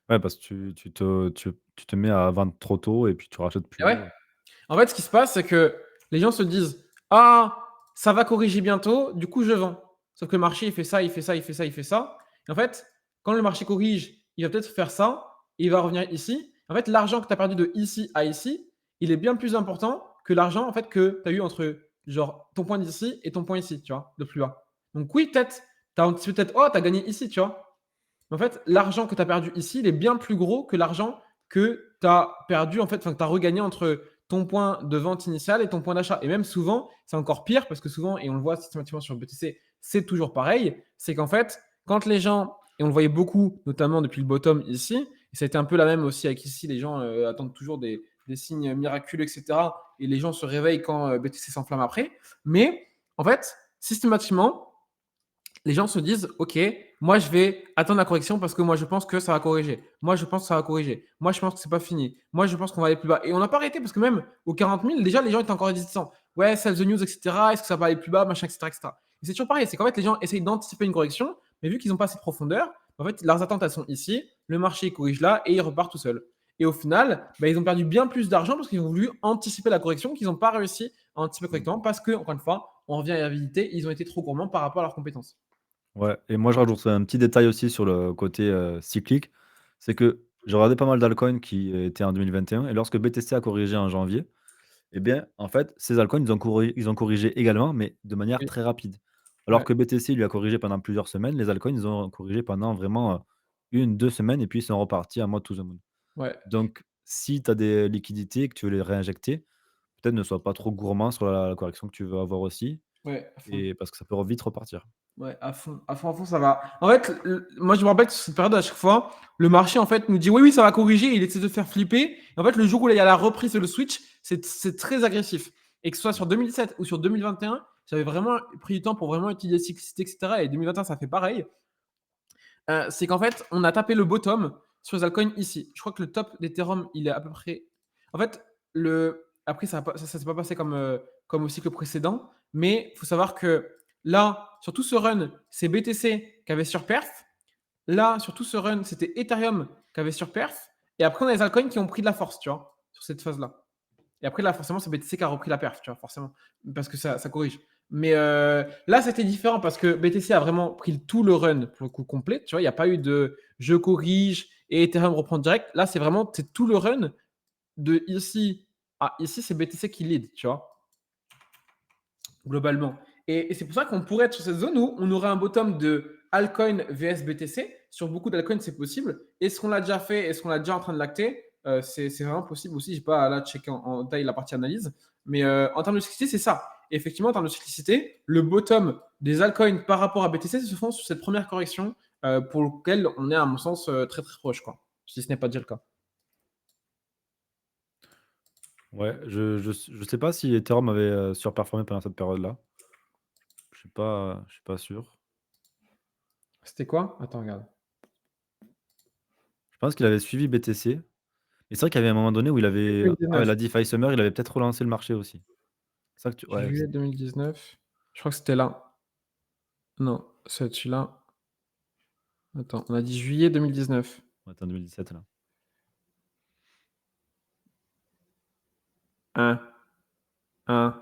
Ouais, parce que tu te mets à vendre trop tôt et puis tu rachètes plus Et ouais. haut. En fait, ce qui se passe, c'est que les gens se disent: «Ah, ça va corriger bientôt, du coup je vends». Sauf que le marché, il fait ça, il fait ça, il fait ça, il fait ça. Et en fait, quand le marché corrige, il va peut-être faire ça et il va revenir ici. En fait, l'argent que tu as perdu de ici à ici, il est bien plus important que l'argent en fait que tu as eu entre genre ton point d'ici et ton point ici, tu vois, de plus bas. Donc oui, peut-être, tu as un petit peu peut-être, oh, tu as gagné ici, tu vois. Mais en fait, l'argent que tu as perdu ici, il est bien plus gros que l'argent que tu as perdu, en fait, enfin, que tu as regagné entre ton point de vente initial et ton point d'achat. Et même souvent, c'est encore pire parce que souvent, et on le voit systématiquement sur BTC, c'est toujours pareil, c'est qu'en fait, quand les gens, et on le voyait beaucoup, notamment depuis le bottom ici, et ça a été un peu la même aussi avec ici, les gens attendent toujours des signes miraculeux, etc. Et les gens se réveillent quand BTC s'enflamme après. Mais en fait, systématiquement, les gens se disent, OK, moi, je vais attendre la correction parce que moi, je pense que ça va corriger. Moi, je pense que ça va corriger. Moi, je pense que c'est pas fini. Moi, je pense qu'on va aller plus bas. Et on n'a pas arrêté parce que même aux 40 000, déjà, les gens étaient encore hésitants. Ouais, sell the news, etc. Est-ce que ça va aller plus bas, machin, etc., etc. Et c'est toujours pareil. C'est qu'en fait, les gens essayent d'anticiper une correction, mais vu qu'ils n'ont pas assez de profondeur, en fait, leurs attentes, elles sont ici. Le marché, il corrige là et il repart tout seul. Et au final, bah, ils ont perdu bien plus d'argent parce qu'ils ont voulu anticiper la correction qu'ils n'ont pas réussi à anticiper Mmh. correctement parce que, encore une fois, on revient à la réalité, ils ont été trop gourmands par rapport à leurs compétences. Ouais et moi je rajouterais un petit détail aussi sur le côté, cyclique. C'est que j'ai regardé pas mal d'altcoins qui étaient en 2021 et lorsque BTC a corrigé en janvier, eh bien, en fait, ces altcoins, ils ont corrigé également, mais de manière Oui, très rapide. Alors ouais, que BTC lui a corrigé pendant plusieurs semaines, les altcoins, ils ont corrigé pendant vraiment, 1-2 semaines et puis ils sont repartis à mois to the moon. ouais, Donc si tu as des liquidités et que tu veux les réinjecter, peut-être ne sois pas trop gourmand sur la correction que tu veux avoir aussi ouais, à fond. et parce que ça peut vite repartir. Ouais, à fond, à fond, à fond, ça va. En fait, moi, je me rappelle que sur cette période, à chaque fois, le marché, en fait, nous dit oui, oui, ça va corriger. Il essaie de faire flipper. Et en fait, le jour où il y a la reprise de le switch, c'est très agressif. Et que ce soit sur 2017 ou sur 2021, j'avais vraiment pris du temps pour vraiment étudier cyclicité, etc. Et 2021, ça fait pareil. C'est qu'en fait, on a tapé le bottom sur les altcoins ici. Je crois que le top d'Ethereum, il est à peu près. En fait, après, ça s'est pas passé comme au cycle précédent, mais il faut savoir que là, sur tout ce run, c'est BTC qui avait surperf. Là, sur tout ce run, c'était Ethereum qui avait surperf. Et après, on a les altcoins qui ont pris de la force, tu vois, sur cette phase-là. Et après, là, forcément, c'est BTC qui a repris la perf, tu vois, forcément, parce que ça corrige. Mais là, c'était différent parce que BTC a vraiment pris tout le run pour le coup complet. Tu vois, il n'y a pas eu de je corrige et Ethereum reprend direct. Là, c'est tout le run de ici à ici, c'est BTC qui lead, tu vois, globalement. Et c'est pour ça qu'on pourrait être sur cette zone où on aurait un bottom de altcoin vs BTC. Sur beaucoup d'altcoins, c'est possible. Est-ce qu'on l'a déjà fait? Est-ce qu'on l'a déjà en train de l'acter? C'est vraiment possible aussi. Je n'ai pas là checker en taille la partie analyse. Mais en termes de cyclicité, c'est ça. Et effectivement, en termes de cyclicité, le bottom des altcoins par rapport à BTC se font sur cette première correction pour lequel on est, à mon sens, très très proche, quoi. Si ce n'est pas déjà le cas. Ouais, je sais pas si Ethereum avait, surperformé pendant cette période-là. Je suis pas sûr. C'était quoi? Attends, regarde. Je pense qu'il avait suivi BTC. Et c'est vrai qu'il y avait un moment donné où il avait, ouais, 2019. la DeFi Summer, il avait peut-être relancé le marché aussi. C'est ça que tu ouais, Juillet 2019. Je crois que c'était là. Non, c'est celui-là. Attends, on a dit juillet 2019. on était en 2017 là. Un, un,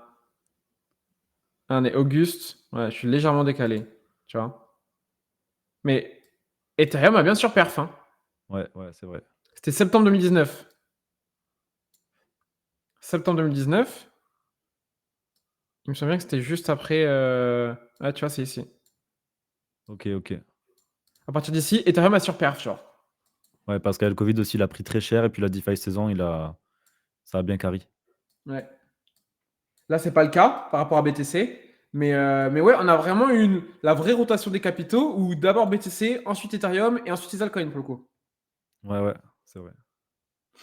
on est Auguste. Ouais, je suis légèrement décalé, tu vois. Mais Ethereum a bien sûr perf, hein. Ouais, ouais, c'est vrai. C'était septembre 2019. Septembre 2019. Il me semble bien que c'était juste après. Ouais, tu vois, c'est ici. OK, OK. À partir d'ici, Ethereum a surperf, genre. Ouais, parce qu'avec le Covid aussi, il a pris très cher et puis la DeFi saison, ça a bien carry. Ouais. Là, c'est pas le cas par rapport à BTC. Mais ouais, on a vraiment la vraie rotation des capitaux où d'abord BTC, ensuite Ethereum et ensuite les altcoins pour le coup. Ouais, ouais, c'est vrai.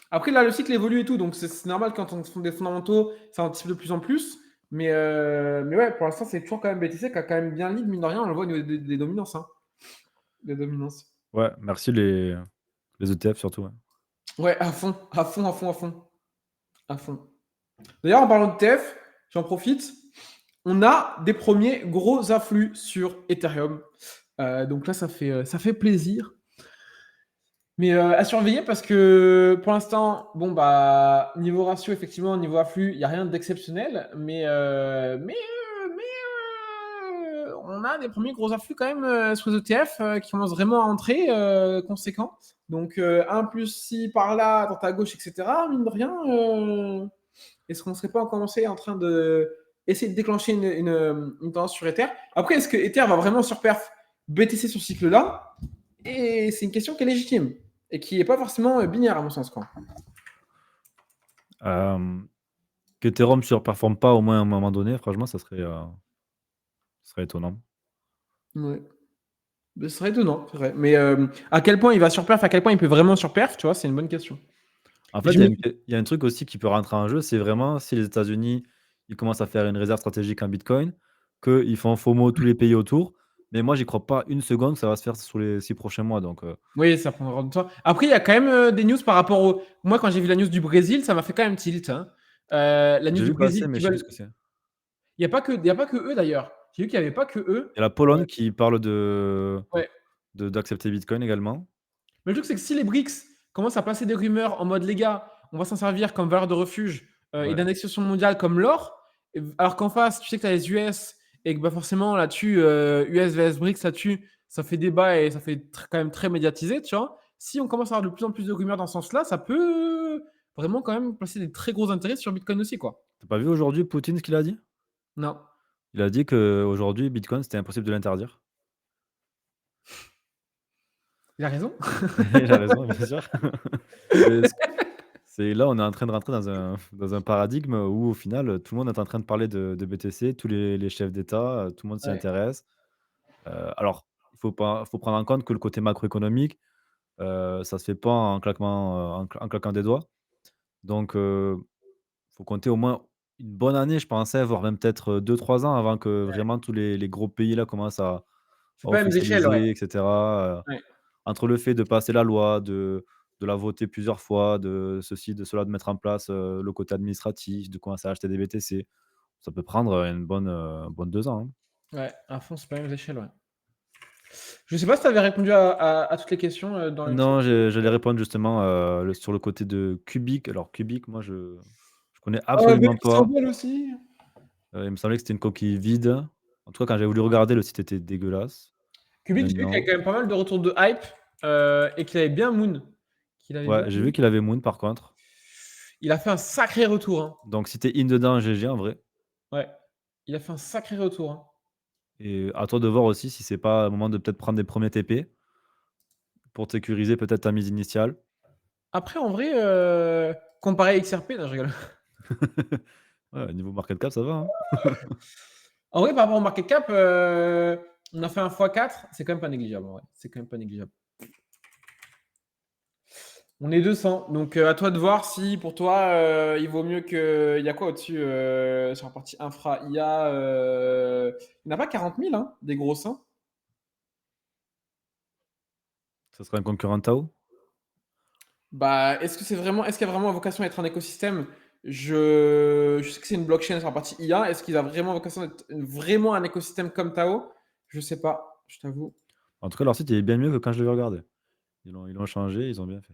Après, là, le cycle évolue et tout, donc c'est normal quand on fait des fondamentaux, ça anticipe de plus en plus. Mais ouais, pour l'instant, c'est toujours quand même BTC qui a quand même bien lead, mine de rien, on le voit au niveau des dominances. Hein. Des dominances. Ouais, merci les ETF surtout, ouais. Ouais, à fond, à fond, à fond, à fond. À fond. D'ailleurs, en parlant de TF, j'en profite. On a des premiers gros afflux sur Ethereum. Donc là, ça fait plaisir. Mais à surveiller parce que pour l'instant, bon, bah, niveau ratio, effectivement, niveau afflux, il n'y a rien d'exceptionnel. Mais on a des premiers gros afflux quand même sur les ETF qui commencent vraiment à entrer conséquents. Donc 1 plus 6 par là, à droite à gauche, etc. Mine de rien, est-ce qu'on ne serait pas commencé en train de essayer de déclencher une tendance sur Ether? Après, est-ce que Ether va vraiment surperf BTC sur ce cycle-là? Et c'est une question qui est légitime et qui n'est pas forcément binaire à mon sens. Quoi. Qu'Ethereum surperforme pas au moins à un moment donné, franchement, ça serait étonnant. Ouais. Ce serait étonnant, c'est vrai. Mais à quel point il va surperf, à quel point il peut vraiment surperf, tu vois, c'est une bonne question. En Et fait, je me... il y a un truc aussi qui peut rentrer en jeu, c'est vraiment si les États-Unis, ils commencent à faire une réserve stratégique en Bitcoin, qu'ils font FOMO tous les pays autour. Mais moi, j'y crois pas une seconde que ça va se faire sur les 6 prochains mois. Donc, Oui, ça prendra du temps. Après, il y a quand même des news par rapport au. Moi, quand j'ai vu la news du Brésil, ça m'a fait quand même tilt. Hein. La news j'ai du vu passer, Brésil mais qui je sais plus ce veulent. que c'est. Il y a pas que eux d'ailleurs. J'ai vu qu'il n'y avait pas que eux. Il y a la Pologne Euh, qui parle ouais. d'accepter Bitcoin également. Mais le truc, c'est que si les BRICS commencent à passer des rumeurs en mode les gars, on va s'en servir comme valeur de refuge et Ouais. d'indexation mondiale comme l'or, alors qu'en face, tu sais que tu as les US et que bah, forcément là-dessus, US vs BRICS là-dessus, ça fait débat et ça fait quand même très médiatisé, tu vois. Si on commence à avoir de plus en plus de rumeurs dans ce sens-là, ça peut vraiment quand même placer des très gros intérêts sur Bitcoin aussi, quoi. T'as pas vu aujourd'hui Poutine ce qu'il a dit? Non. Il a dit qu'aujourd'hui, Bitcoin, c'était impossible de l'interdire. Il a raison. Il a raison, bien sûr. Mais c'est là, on est en train de rentrer dans un paradigme où, au final, tout le monde est en train de parler de BTC, tous les chefs d'État, tout le monde s'y Ouais. intéresse. Alors, faut prendre en compte que le côté macroéconomique, ça se fait pas en claquant des doigts. Donc, faut compter au moins une bonne année, je pensais, voire même peut-être, 2-3 ans avant que vraiment tous les gros pays là commencent C'est à pas les mêmes échelles, ouais. officialiser et cetera, Ouais. entre le fait de passer la loi, de la voter plusieurs fois, de ceci, de cela, de mettre en place, le côté administratif, de commencer à acheter des BTC. Ça peut prendre, une bonne 2 ans, hein. Ouais, à fond, c'est pas les mêmes échelles, ouais. Je sais pas si tu avais répondu à toutes les questions dans le chat. Non, j'allais répondre justement, sur le côté de Cubic. Alors Cubic, moi je connais absolument Belle question, pas. belle aussi. Il me semblait que c'était une coquille vide. En tout cas, quand j'ai voulu regarder, le site était dégueulasse. Kubik, Mais j'ai vu qu'il y a non. quand même pas mal de retours de hype et qu'il avait bien Moon. Qu'il avait bien Ouais, j'ai Moon. vu qu'il avait Moon par contre. Il a fait un sacré retour. Hein. Donc si tu in dedans, GG en vrai. Ouais. Il a fait un sacré retour. Hein. Et à toi de voir aussi si c'est pas un moment de peut-être prendre des premiers TP pour te sécuriser peut-être ta mise initiale. Après, en vrai, comparé à XRP, non, je rigole. Ouais, niveau market cap, ça va, hein? En vrai, par rapport au market cap, on a fait un x4, c'est quand même pas négligeable, en vrai. C'est quand même pas négligeable. On est 200, donc à toi de voir si pour toi, il vaut mieux que. Il y a quoi au-dessus sur la partie infra? Il n'y en a pas 40 000, hein, des grosses, hein. Ça serait un concurrent Tao? Bah, est-ce qu'il y a vraiment vocation à être un écosystème? Je sais que c'est une blockchain sur la partie IA. Est-ce qu'il a vraiment vocation à être vraiment un écosystème comme Tao? Je sais pas, je t'avoue. En tout cas, leur site, il est bien mieux que quand je l'avais regardé. Ils l'ont changé, ils ont bien fait.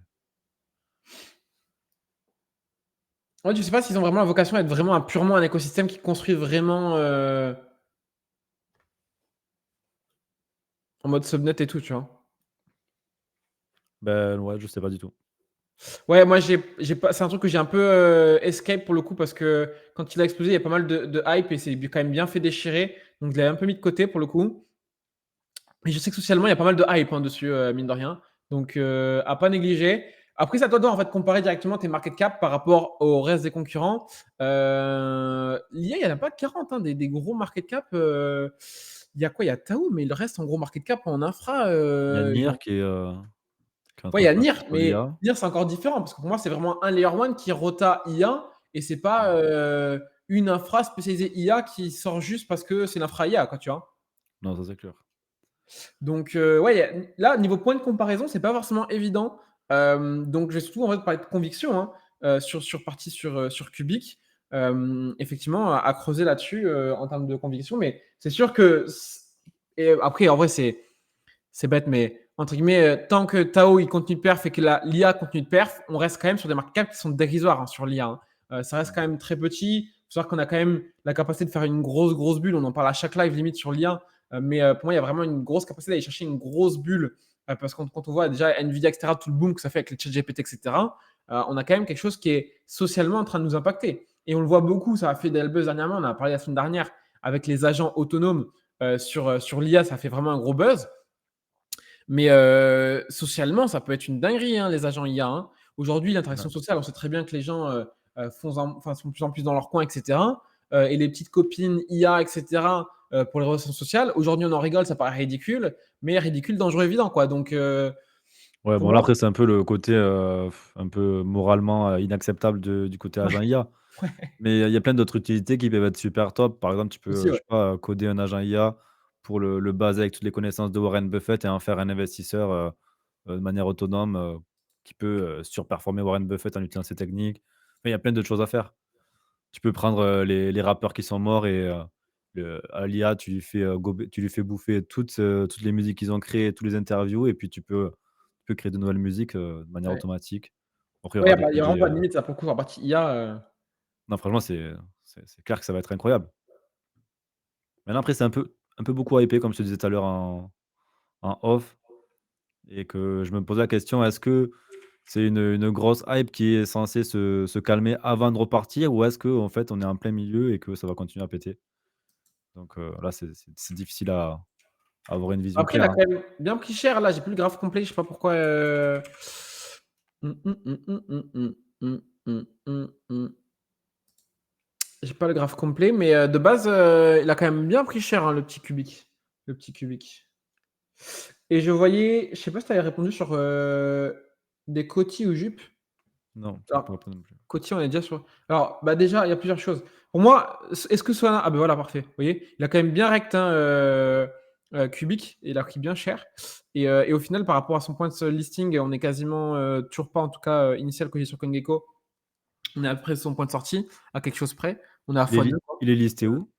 Ouais, je sais pas s'ils ont vraiment la vocation à être vraiment purement un écosystème qui construit vraiment en mode subnet et tout, tu vois. Ben ouais, je sais pas du tout. Ouais, moi j'ai pas, c'est un truc que j'ai un peu escape pour le coup parce que quand il a explosé, il y a pas mal de hype et c'est quand même bien fait déchirer. Donc je l'avais un peu mis de côté pour le coup. Mais je sais que socialement, il y a pas mal de hype hein, dessus, mine de rien. Donc à pas négliger. Après, c'est à toi de en fait comparer directement tes market cap par rapport au reste des concurrents. L'IA, il n'y en a pas 40 hein, des gros market cap. Il y a quoi? Il y a Tao, mais le reste en gros market cap en infra. Il y a Nier qui est en Ouais, train il y de a passer NIR, sur mais l'IA. NIR, c'est encore différent parce que pour moi, c'est vraiment un layer one qui rota IA et c'est pas une infra spécialisée IA qui sort juste parce que c'est l'infra IA, quoi, tu vois. Non, ça c'est clair. Donc, ouais, là, niveau point de comparaison, c'est pas forcément évident. Donc, je vais surtout en fait parler de conviction hein, sur Cubic. Effectivement, à creuser là-dessus en termes de conviction. Mais c'est sûr que. Et après, en vrai, c'est bête, mais entre guillemets, tant que Tao il continue de perf et que l'IA continue de perf, on reste quand même sur des market caps qui sont dérisoires hein, sur l'IA. Hein. Ça reste quand même très petit. Il faut savoir qu'on a quand même la capacité de faire une grosse bulle. On en parle à chaque live limite sur l'IA. Mais pour moi, il y a vraiment une grosse capacité d'aller chercher une grosse bulle. Parce que quand on voit déjà Nvidia, etc., tout le boom que ça fait avec les chat GPT, etc., on a quand même quelque chose qui est socialement en train de nous impacter. Et on le voit beaucoup. Ça a fait des buzz dernièrement. On a parlé la semaine dernière avec les agents autonomes sur l'IA. Ça a fait vraiment un gros buzz. Mais socialement, ça peut être une dinguerie, hein, les agents IA. Hein. Aujourd'hui, Ouais. l'interaction sociale, on sait très bien que les gens sont de plus en plus dans leur coin, etc. Et les petites copines IA, etc., pour les relations sociales, aujourd'hui, on en rigole, ça paraît ridicule, mais ridicule, dangereux, évident. Quoi. Donc, Ouais, pour bon là moi, après c'est un peu le côté, un peu moralement, inacceptable du côté ouais, agent IA. ouais, Mais il y a plein d'autres utilités qui peuvent être super top. Par exemple, tu peux, aussi, je ouais. sais pas, coder un agent IA pour le baser avec toutes les connaissances de Warren Buffett et en faire un investisseur, de manière autonome, qui peut, surperformer Warren Buffett en utilisant ces techniques. Enfin, il y a plein d'autres choses à faire. Tu peux prendre, les rappeurs qui sont morts et à l'IA, tu lui fais bouffer toutes les musiques qu'ils ont créées, tous les interviews et puis tu peux créer de nouvelles musiques, de manière Ouais. automatique. Après, il y Ouais, aura des il y a budgets, vraiment pas de limite, ça, pour le coup, sur la partie IA. non franchement, c'est clair que ça va être incroyable. Maintenant après, c'est un peu beaucoup hypé comme je te disais tout à l'heure en off et que je me posais la question, est-ce que c'est une grosse hype qui est censée se calmer avant de repartir ou est-ce qu'en fait, on est en plein milieu et que ça va continuer à péter? Donc là, c'est difficile à avoir une vision Après, il claire, a hein. quand même bien pris cher. Là, j'ai plus le graphe complet, je sais pas pourquoi. Hum, hum, hum, hum, hum, hum, hum, hum, hum, hum. J'ai pas le graphe complet, mais de base, il a quand même bien pris cher, hein, le petit cubique. Le petit cubique. Et je voyais, je sais pas si tu avais répondu sur des cotis ou jupes. Non, ça Alors, pourrait pas non plus. cotis, on est déjà sur. Alors, bah déjà, il y a plusieurs choses. Pour moi, est-ce que Solana. Ah, ben voilà, parfait. Vous voyez, il a quand même bien rect, hein, cubique, et il a pris bien cher. Et au final, par rapport à son point de listing, on est quasiment toujours pas, en tout cas, initial coté sur CoinGecko. On est après son point de sortie, à quelque chose près. On est à x2. Il est listé où?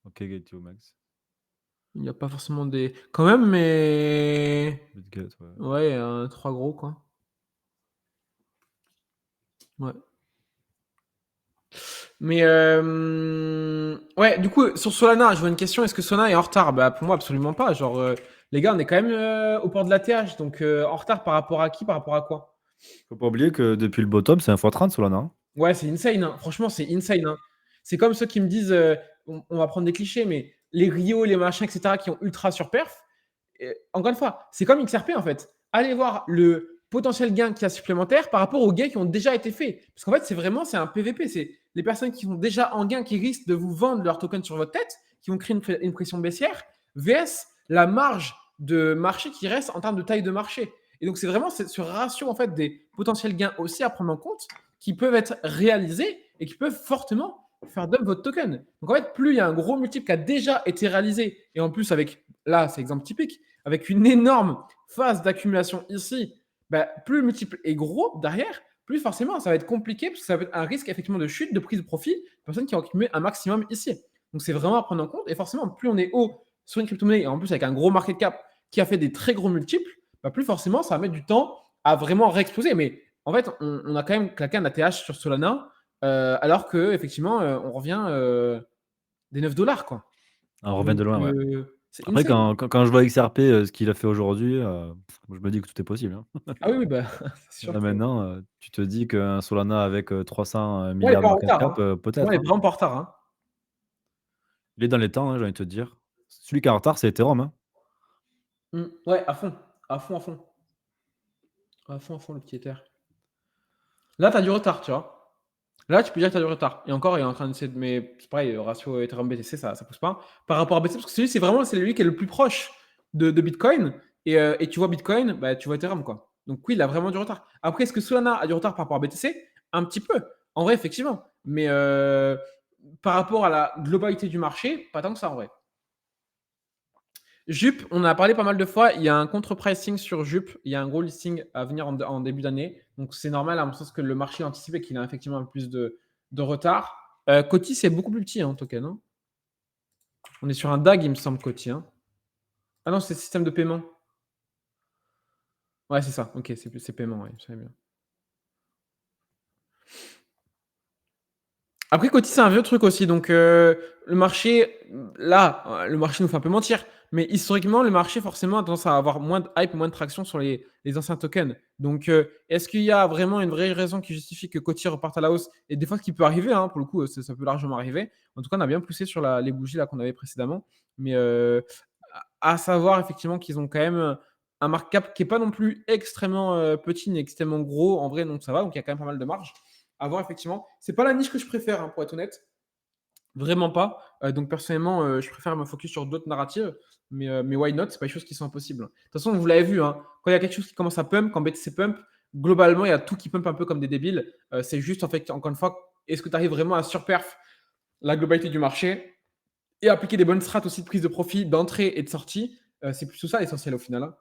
OK, Get You Max. Il n'y a pas forcément des. Quand même, mais. Bitget, ouais. Ouais, trois gros, quoi. Ouais. Mais. Ouais, du coup, sur Solana, je vois une question. Est-ce que Solana est en retard? Bah, pour moi, absolument pas. Genre, les gars, on est quand même au port de la TH. Donc, en retard par rapport à qui? Par rapport à quoi? Faut pas oublier que depuis le bottom, c'est un x30 Solana, hein. Ouais, c'est insane. Hein. Franchement, c'est insane. Hein. C'est comme ceux qui me disent, on va prendre des clichés, mais les Rio, les machins, etc., qui ont ultra surperf. Encore une fois, c'est comme XRP en fait. Allez voir le potentiel gain qu'il y a supplémentaire par rapport aux gains qui ont déjà été faits. Parce qu'en fait, c'est un PVP. C'est les personnes qui sont déjà en gain qui risquent de vous vendre leur token sur votre tête, qui vont créer une pression baissière, vs la marge de marché qui reste en termes de taille de marché. Et donc, c'est vraiment ce ratio en fait des potentiels gains aussi à prendre en compte qui peuvent être réalisés et qui peuvent fortement faire dump votre token. Donc, en fait, plus il y a un gros multiple qui a déjà été réalisé, et en plus, avec, là, c'est exemple typique, avec une énorme phase d'accumulation ici, bah, plus le multiple est gros derrière, plus forcément, ça va être compliqué parce que ça va être un risque effectivement de chute, de prise de profit, personnes qui ont accumulé un maximum ici. Donc, c'est vraiment à prendre en compte. Et forcément, plus on est haut sur une crypto-monnaie, et en plus avec un gros market cap qui a fait des très gros multiples, bah, plus forcément, ça va mettre du temps à vraiment réexploser. Mais en fait, on a quand même claqué un ATH sur Solana, alors que effectivement, on revient des 9 dollars, quoi. On revient de Donc, loin, ouais. c'est Après, insane. quand je vois XRP, ce qu'il a fait aujourd'hui, je me dis que tout est possible, hein. Ah oui, oui, bah, c'est sûr Là, que. maintenant, tu te dis qu'un Solana avec 300 Ouais, il n'est milliards de pas en market retard, cap, hein. Ouais, peut-être, il n'est hein. vraiment pas en retard, hein. Il est dans les temps, hein, j'ai envie de te dire. Celui qui est en retard, c'est Ethereum, hein. Ouais, à fond. À fond, à fond. À fond, à fond, le petit Ether. Là, tu as du retard, tu vois. Là, tu peux dire que tu as du retard. Et encore, il est en train d'essayer de. Mais c'est pareil, le ratio Ethereum BTC, ça pousse pas. Par rapport à BTC, parce que celui, c'est lui qui est le plus proche de Bitcoin. Et tu vois Bitcoin, bah, tu vois Ethereum, quoi. Donc oui, il a vraiment du retard. Après, est-ce que Solana a du retard par rapport à BTC? Un petit peu. En vrai, effectivement. Mais par rapport à la globalité du marché, pas tant que ça, en vrai. Jup, on a parlé pas mal de fois. Il y a un contre-pricing sur Jup. Il y a un gros listing à venir en début d'année. Donc, c'est normal, à mon sens, que le marché anticipait qu'il a effectivement un peu plus de retard. Coty, c'est beaucoup plus petit, hein, token. Hein. On est sur un DAG, il me semble, Coty. Hein. Ah non, c'est système de paiement. Ouais, c'est ça. Ok, c'est paiement. Ouais, je savais bien. Après, Coty, c'est un vieux truc aussi. Donc, le marché, là, le marché nous fait un peu mentir. Mais historiquement, le marché, forcément, a tendance à avoir moins de hype, moins de traction sur les anciens tokens. Donc, est-ce qu'il y a vraiment une vraie raison qui justifie que Coty reparte à la hausse? Et des fois, ce qui peut arriver, hein, pour le coup, ça peut largement arriver. En tout cas, on a bien poussé sur les bougies là qu'on avait précédemment. Mais à savoir, effectivement, qu'ils ont quand même un market cap qui n'est pas non plus extrêmement petit ni extrêmement gros. En vrai, donc ça va. Donc, il y a quand même pas mal de marge à voir, effectivement. C'est pas la niche que je préfère, hein, pour être honnête. Vraiment pas. Donc personnellement, je préfère me focus sur d'autres narratives. Mais why not? C'est pas des choses qui sont impossibles. De toute façon, vous l'avez vu, hein, quand il y a quelque chose qui commence à pump, quand BTC pump, globalement, il y a tout qui pump un peu comme des débiles. C'est juste, en fait, encore une fois, est-ce que tu arrives vraiment à surperf la globalité du marché et appliquer des bonnes strates aussi de prise de profit, d'entrée et de sortie? C'est plutôt ça l'essentiel au final. Hein.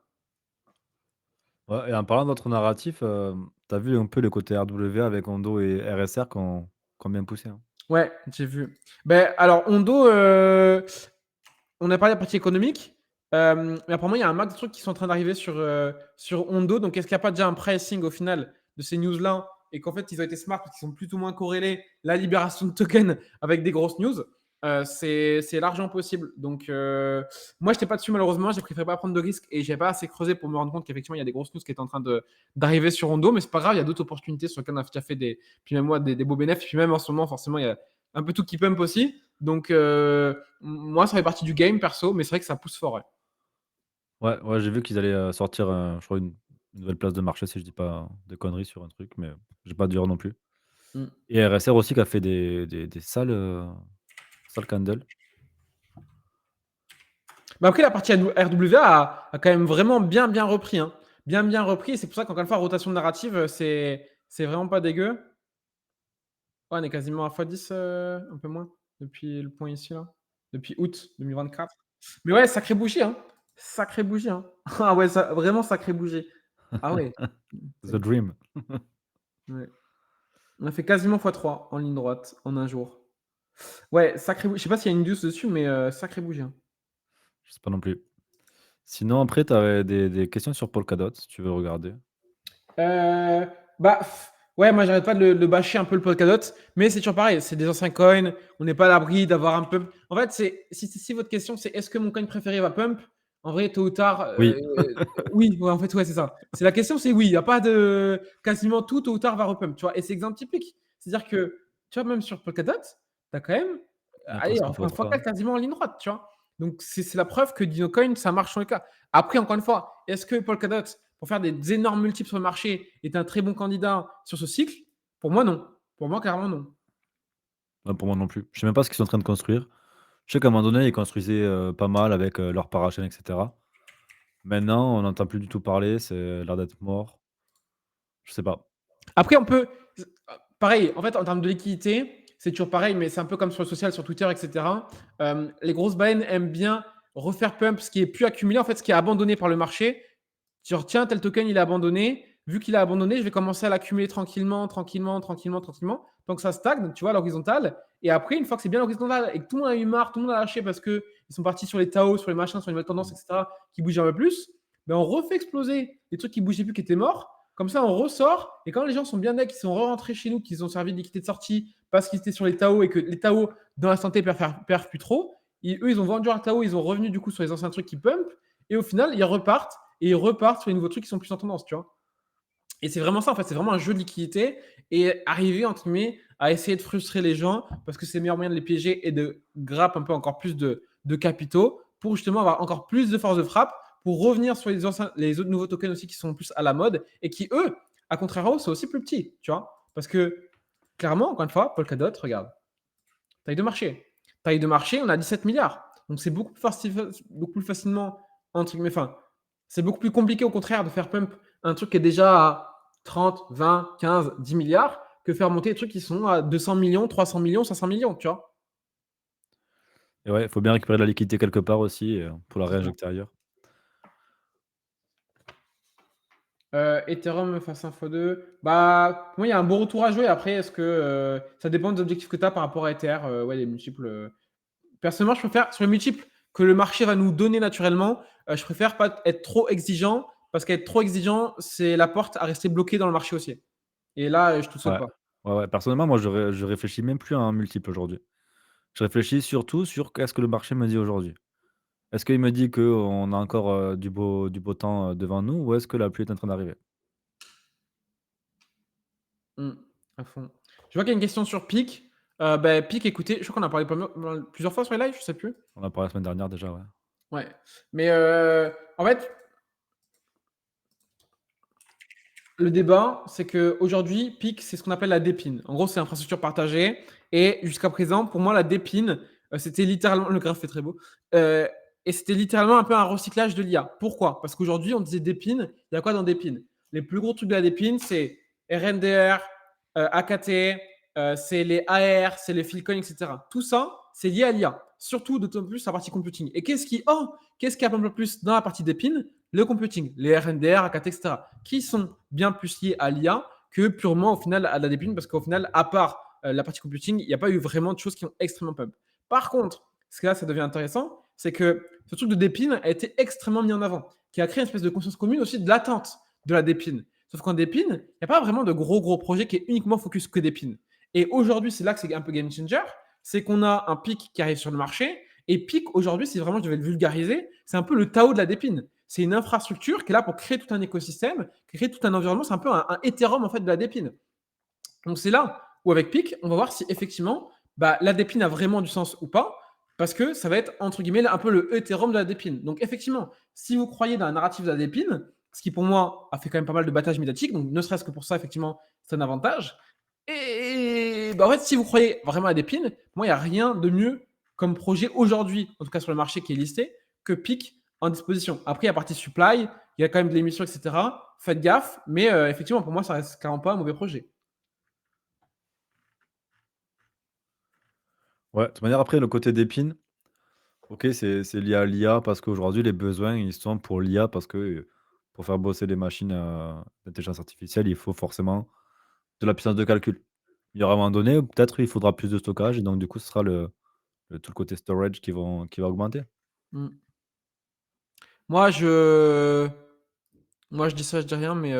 Ouais, et en parlant d'autres narratifs, tu as vu un peu le côté RWA avec Ondo et RSR qui ont bien poussé, hein? Ouais, j'ai vu. Ben, alors, Ondo, on a parlé de la partie économique, mais apparemment, il y a un max de trucs qui sont en train d'arriver sur Ondo. Donc, est-ce qu'il n'y a pas déjà un pricing au final de ces news-là et qu'en fait, ils ont été smart parce qu'ils sont plus ou moins corrélés la libération de tokens avec des grosses news? C'est largement possible. Donc, moi, je n'étais pas dessus malheureusement. J'ai préféré pas prendre de risques et je n'ai pas assez creusé pour me rendre compte qu'effectivement, il y a des grosses news qui étaient en train d'arriver sur Ondo. Mais c'est pas grave, il y a d'autres opportunités sur lesquelles on a déjà fait puis même moi, des beaux bénéfices. Puis même en ce moment, forcément, il y a un peu tout qui pump aussi. Donc, moi, ça fait partie du game perso, mais c'est vrai que ça pousse fort. Ouais. Ouais, ouais, j'ai vu qu'ils allaient, sortir, je crois une nouvelle place de marché si je dis pas de conneries sur un truc, mais j'ai pas dur non plus. Mm. Et RSR aussi qui a fait des sales candles. Mais après, la partie RWA a quand même vraiment bien repris. Hein. Bien repris. Et c'est pour ça qu'encore une fois, rotation de narrative, c'est vraiment pas dégueu. Ouais, on est quasiment à x10, un peu moins, depuis le point ici, là. Depuis août 2024. Mais ouais, sacré bougie. Hein. Sacré bougie. Hein. Ah ouais, vraiment sacré bougie. Ah ouais. The Dream. Ouais. On a fait quasiment x3 en ligne droite en un jour. Ouais, sacré bougie. Je sais pas s'il y a une deuce dessus, mais sacré bougie. Hein. Je sais pas non plus. Sinon après tu avais des questions sur Polkadot si tu veux regarder. Bah, ouais, moi j'arrête pas de bâcher un peu le Polkadot, mais c'est toujours pareil, c'est des anciens coins, on n'est pas à l'abri d'avoir un pump. En fait, si votre question c'est est-ce que mon coin préféré va pump, en vrai, tôt ou tard, Oui. oui, ouais, en fait, ouais, c'est ça. C'est la question, c'est oui, il n'y a pas quasiment tout, tôt ou tard va repump, tu vois, et c'est exemple typique. C'est-à-dire que, tu vois, même sur Polkadot, tu tu as quand même, allez, Presque un un fois fois trois, hein. 4 quasiment en ligne droite, tu vois? Donc c'est la preuve que Dinocoin, ça marche sur les cas. Après, encore une fois, est-ce que Polkadot, pour faire des énormes multiples sur le marché, est un très bon candidat sur ce cycle? Pour moi, non. Pour moi, clairement, non. Ouais, pour moi non plus. Je sais même pas ce qu'ils sont en train de construire. Je sais qu'à un moment donné, ils construisaient, pas mal avec, leur parachaîne et cetera. Maintenant, on n'entend plus du tout parler, c'est l'air d'être mort. Je sais pas. Après, on peut. Pareil, en fait, en termes de liquidité, c'est toujours pareil, mais c'est un peu comme sur le social, sur Twitter, etc. Les grosses baleines aiment bien refaire pump ce qui est plus accumulé, en fait, ce qui est abandonné par le marché. Genre, tiens, tel token, il est abandonné. Vu qu'il est abandonné, je vais commencer à l'accumuler tranquillement, tranquillement, tranquillement, tranquillement. Donc, ça stagne, tu vois, à l'horizontale. Et après, une fois que c'est bien l'horizontale et que tout le monde a eu marre, tout le monde a lâché parce qu'ils sont partis sur les Tao, sur les machins, sur les nouvelles tendances, Mmh. etc., qui bougent un peu plus, ben, on refait exploser les trucs qui bougeaient plus, qui étaient morts. Comme ça, on ressort. Et quand les gens sont bien nets, qui sont rentrés chez nous, qu'ils ont servi de liquidité de sortie parce qu'ils étaient sur les Tao et que les Tao, dans la santé, perdent plus trop, eux, ils ont vendu leur Tao, ils ont revenu du coup sur les anciens trucs qui pump. Et au final, ils repartent et ils repartent sur les nouveaux trucs qui sont plus en tendance, tu vois. Et c'est vraiment ça, en fait, c'est vraiment un jeu de liquidité et arriver, entre guillemets, à essayer de frustrer les gens parce que c'est le meilleur moyen de les piéger et de grappe un peu encore plus de capitaux pour justement avoir encore plus de force de frappe pour revenir sur les autres nouveaux tokens aussi qui sont plus à la mode et qui, eux, à contrario, sont aussi plus petits, tu vois. Parce que, clairement, encore une fois, Polkadot, regarde, taille de marché. Taille de marché, on a 17 milliards. Donc c'est beaucoup plus facilement, entre guillemets, enfin, c'est beaucoup plus compliqué au contraire de faire pump un truc qui est déjà à 30, 20, 15, 10 milliards que faire monter des trucs qui sont à 200 millions, 300 millions, 500 millions, tu vois. Et ouais, il faut bien récupérer de la liquidité quelque part aussi, pour la C'est ça. réinjecter ailleurs. Ethereum face 1x2. Bah, moi, il y a un bon retour à jouer. Après, est-ce que ça dépend des objectifs que tu as par rapport à Ether? Ouais, les multiples. Personnellement, je préfère sur les multiples que le marché va nous donner naturellement. Je préfère pas être trop exigeant parce qu'être trop exigeant, c'est la porte à rester bloqué dans le marché aussi. Et là, je ne te le souhaite Ouais. pas. Ouais, ouais, personnellement, moi, je réfléchis même plus à un multiple aujourd'hui. Je réfléchis surtout sur qu'est-ce que le marché me dit aujourd'hui. Est-ce qu'il me dit qu'on a encore, du beau temps, devant nous ou est-ce que la pluie est en train d'arriver? Mmh, à fond. Je vois qu'il y a une question sur Pic. Pic, écoutez, je crois qu'on a parlé plusieurs fois sur les lives, je sais plus. On en a parlé la semaine dernière déjà, ouais. Ouais. Mais en fait, le débat, c'est qu'aujourd'hui, PIC, c'est ce qu'on appelle la dépine. En gros, c'est l'infrastructure partagée. Et jusqu'à présent, pour moi, la dépine, c'était littéralement, le graphe est très beau, euh, et c'était littéralement un peu un recyclage de l'IA. Pourquoi? Parce qu'aujourd'hui, on disait dépine, il y a quoi dans dépine? Les plus gros trucs de la dépine, c'est RNDR, AKT, c'est les AR, c'est les Philcoin, etc. Tout ça, c'est lié à l'IA. Surtout, d'autant plus, la partie computing. Et qu'est-ce qui a un peu plus dans la partie d'épine? Le computing, les RNDR, AKT, etc., qui sont bien plus liés à l'IA que purement au final à la dépine, parce qu'au final, à part la partie computing, il n'y a pas eu vraiment de choses qui ont extrêmement pump. Par contre, ce que là, ça devient intéressant, c'est que ce truc de dépine a été extrêmement mis en avant, qui a créé une espèce de conscience commune aussi de l'attente de la dépine. Sauf qu'en dépine, il n'y a pas vraiment de gros projets qui est uniquement focus que dépine. Et aujourd'hui, c'est là que c'est un peu game changer, c'est qu'on a un pic qui arrive sur le marché, et pic aujourd'hui, si vraiment je devais le vulgariser, c'est un peu le Tao de la dépine. C'est une infrastructure qui est là pour créer tout un écosystème, qui crée tout un environnement. C'est un peu un Ethereum en fait de la dépine. Donc c'est là où avec PIC, on va voir si effectivement la dépine a vraiment du sens ou pas, parce que ça va être entre guillemets un peu le Ethereum de la dépine. Donc effectivement, si vous croyez dans la narrative de la dépine, ce qui pour moi a fait quand même pas mal de battages médiatiques, donc ne serait-ce que pour ça, effectivement, c'est un avantage. Et en fait, si vous croyez vraiment à la dépine, moi, il n'y a rien de mieux comme projet aujourd'hui, en tout cas sur le marché qui est listé, que PIC en disposition. Après, il y a partie supply, il y a quand même de l'émission, etc. Faites gaffe, mais effectivement, pour moi, ça reste carrément pas un mauvais projet. Ouais, de toute manière, après, le côté d'épine, OK, c'est lié à l'IA parce qu'aujourd'hui, les besoins, ils sont pour l'IA parce que, pour faire bosser les machines, d'intelligence artificielle, il faut forcément de la puissance de calcul. Il y aura un moment donné où peut-être il faudra plus de stockage et donc du coup, ce sera tout le côté storage qui va augmenter. Mm. Moi, je... Moi, je dis ça, je dis rien, mais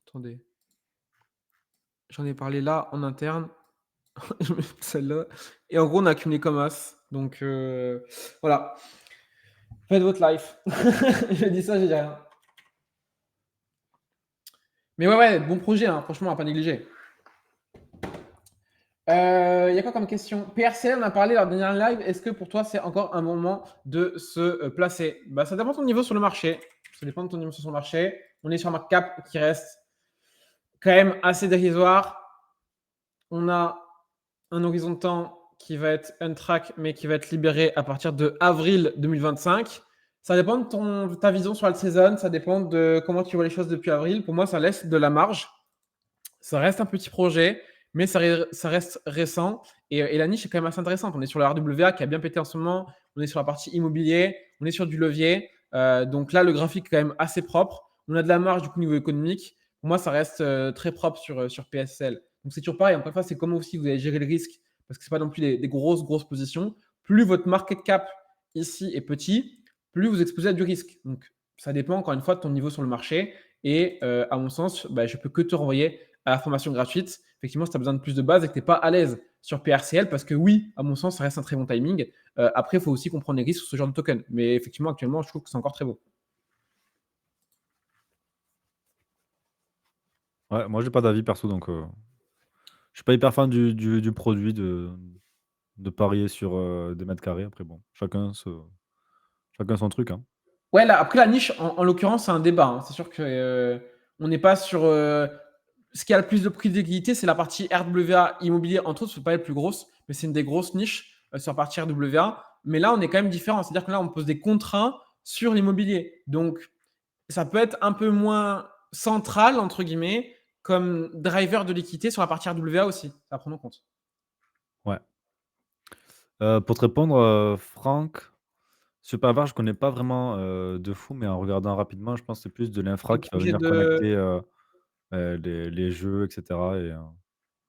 attendez. J'en ai parlé là, en interne. Je mets celle-là. Et en gros, on a accumulé comme as. Donc, voilà. Faites votre life. Je dis ça, je dis rien. Mais ouais, bon projet, hein, franchement, à pas négliger. Il y a quoi comme question? PRCL, on a parlé lors de la dernière live. Est-ce que pour toi, c'est encore un moment de se placer? Bah, ça dépend de ton niveau sur le marché. Ça dépend de ton niveau sur le marché. On est sur un market cap qui reste quand même assez dérisoire. On a un horizon de temps qui va être un track, mais qui va être libéré à partir de avril 2025. Ça dépend de ta vision sur la saison, ça dépend de comment tu vois les choses depuis avril. Pour moi, ça laisse de la marge. Ça reste un petit projet, mais ça reste récent. Et la niche est quand même assez intéressante. On est sur la RWA qui a bien pété en ce moment. On est sur la partie immobilier. On est sur du levier. Donc là, le graphique est quand même assez propre. On a de la marge du coup niveau économique. Pour moi, ça reste très propre sur PSL. Donc c'est toujours pareil. Encore une fois, c'est comment aussi vous allez gérer le risque parce que ce n'est pas non plus des grosses positions. Plus votre market cap ici est petit, plus vous exposez à du risque. Donc ça dépend encore une fois de ton niveau sur le marché. Et à mon sens, bah, je peux que te renvoyer à la formation gratuite. Effectivement, si tu as besoin de plus de base et que tu n'es pas à l'aise sur PRCL, parce que oui, à mon sens, ça reste un très bon timing. Après, il faut aussi comprendre les risques sur ce genre de token. Mais effectivement, actuellement, je trouve que c'est encore très beau. Ouais, moi, j'ai pas d'avis perso, donc je suis pas hyper fan du produit de parier sur, des mètres carrés. Après bon, chacun son truc, hein. Ouais, là, après, la niche, en l'occurrence, c'est un débat, hein. C'est sûr que on n'est pas sur. Ce qui a le plus de prévisibilité, c'est la partie RWA immobilier, entre autres, ce n'est pas la plus grosse, mais c'est une des grosses niches sur la partie RWA. Mais là, on est quand même différent. C'est-à-dire que là, on pose des contraintes sur l'immobilier. Donc, ça peut être un peu moins central, entre guillemets, comme driver de l'équité sur la partie RWA aussi. Ça à prendre en compte. Ouais. Pour te répondre, Franck, Supervar, je connais pas vraiment, de fou, mais en regardant rapidement, je pense que c'est plus de C'est l'infra le qui va projet venir de. connecter, les jeux et cetera et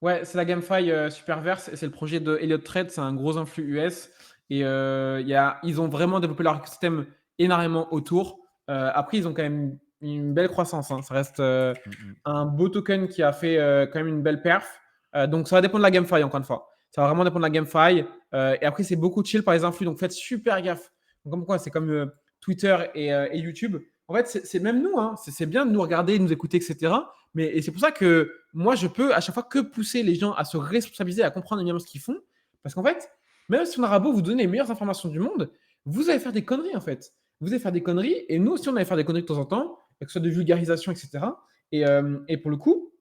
Ouais, c'est la GameFi Superverse et c'est le projet de Elliott Trade. C'est un gros influx US. Et ils ont vraiment développé leur écosystème énormément autour. Après, ils ont quand même une belle croissance, hein. Ça reste mmh mh. un beau token qui a fait quand même une belle perf. Donc, ça va dépendre de la GameFi, encore une fois. Ça va vraiment dépendre de la GameFi. Et après, c'est beaucoup chill par les influx. Donc, faites super gaffe. Donc, comme quoi, c'est comme Twitter et YouTube. En fait, c'est même nous, hein. C'est bien de nous regarder, de nous écouter, etc. Et c'est pour ça que moi, je peux à chaque fois que pousser les gens à se responsabiliser, à comprendre évidemment ce qu'ils font. Parce qu'en fait, même si on aura beau vous donner les meilleures informations du monde, vous allez faire des conneries en fait. Vous allez faire des conneries et nous aussi, on allait faire des conneries de temps en temps, que ce soit de vulgarisation, etc. Et pour le coup,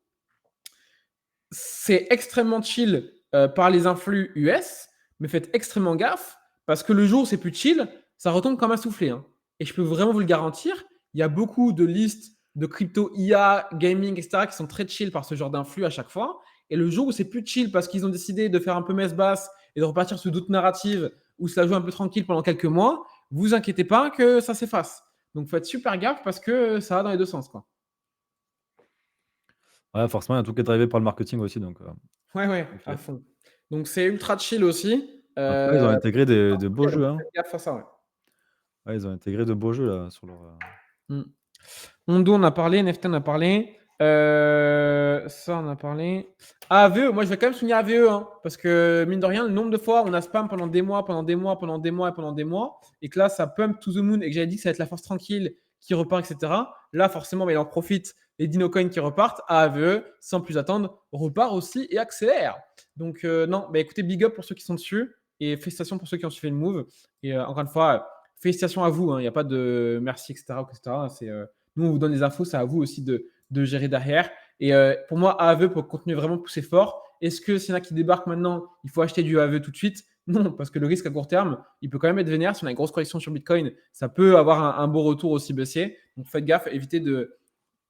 c'est extrêmement chill par les influx US, mais faites extrêmement gaffe parce que le jour où c'est plus chill, ça retombe comme un soufflé, hein. Et je peux vraiment vous le garantir, il y a beaucoup de listes de crypto IA, gaming, etc., qui sont très chill par ce genre d'influx à chaque fois. Et le jour où c'est plus chill parce qu'ils ont décidé de faire un peu messe basse et de repartir sur d'autres narratives où ça joue un peu tranquille pendant quelques mois, vous inquiétez pas que ça s'efface. Donc faites super gaffe parce que ça va dans les deux sens, quoi. Ouais, forcément, il y a tout qui est drivé par le marketing aussi, donc Ouais, ouais, OK. à fond. Donc c'est ultra chill aussi. Après là, ils ont intégré de beaux jeux, hein. Faites gaffe à ça, ouais. Ouais, ils ont intégré de beaux jeux là sur leur, Mmh. Ondo, on a parlé. NFT, on a parlé. Ça, on a parlé. AVE, moi, je vais quand même souligner AVE, hein, parce que, mine de rien, le nombre de fois, on a spam pendant des mois, pendant des mois, pendant des mois et pendant des mois, et que là, ça pump to the moon, et que j'avais dit que ça va être la force tranquille qui repart, etc. Là, forcément, mais il en profite. Les Dinocoins qui repartent, AVE, sans plus attendre, repart aussi et accélère. Donc, non, bah, écoutez, big up pour ceux qui sont dessus, et félicitations pour ceux qui ont suivi le move. Et encore une fois, félicitations à vous, hein. Il n'y a pas de merci, etc. etc. Nous, on vous donne les infos, c'est à vous aussi de gérer derrière. Et pour moi, AAVE, pour continuer vraiment pousser fort, est-ce que s'il y en a qui débarquent maintenant, il faut acheter du AAVE tout de suite? Non, parce que le risque à court terme, il peut quand même être vénère. Si on a une grosse correction sur Bitcoin, ça peut avoir un beau retour aussi baissier. Donc faites gaffe, évitez de.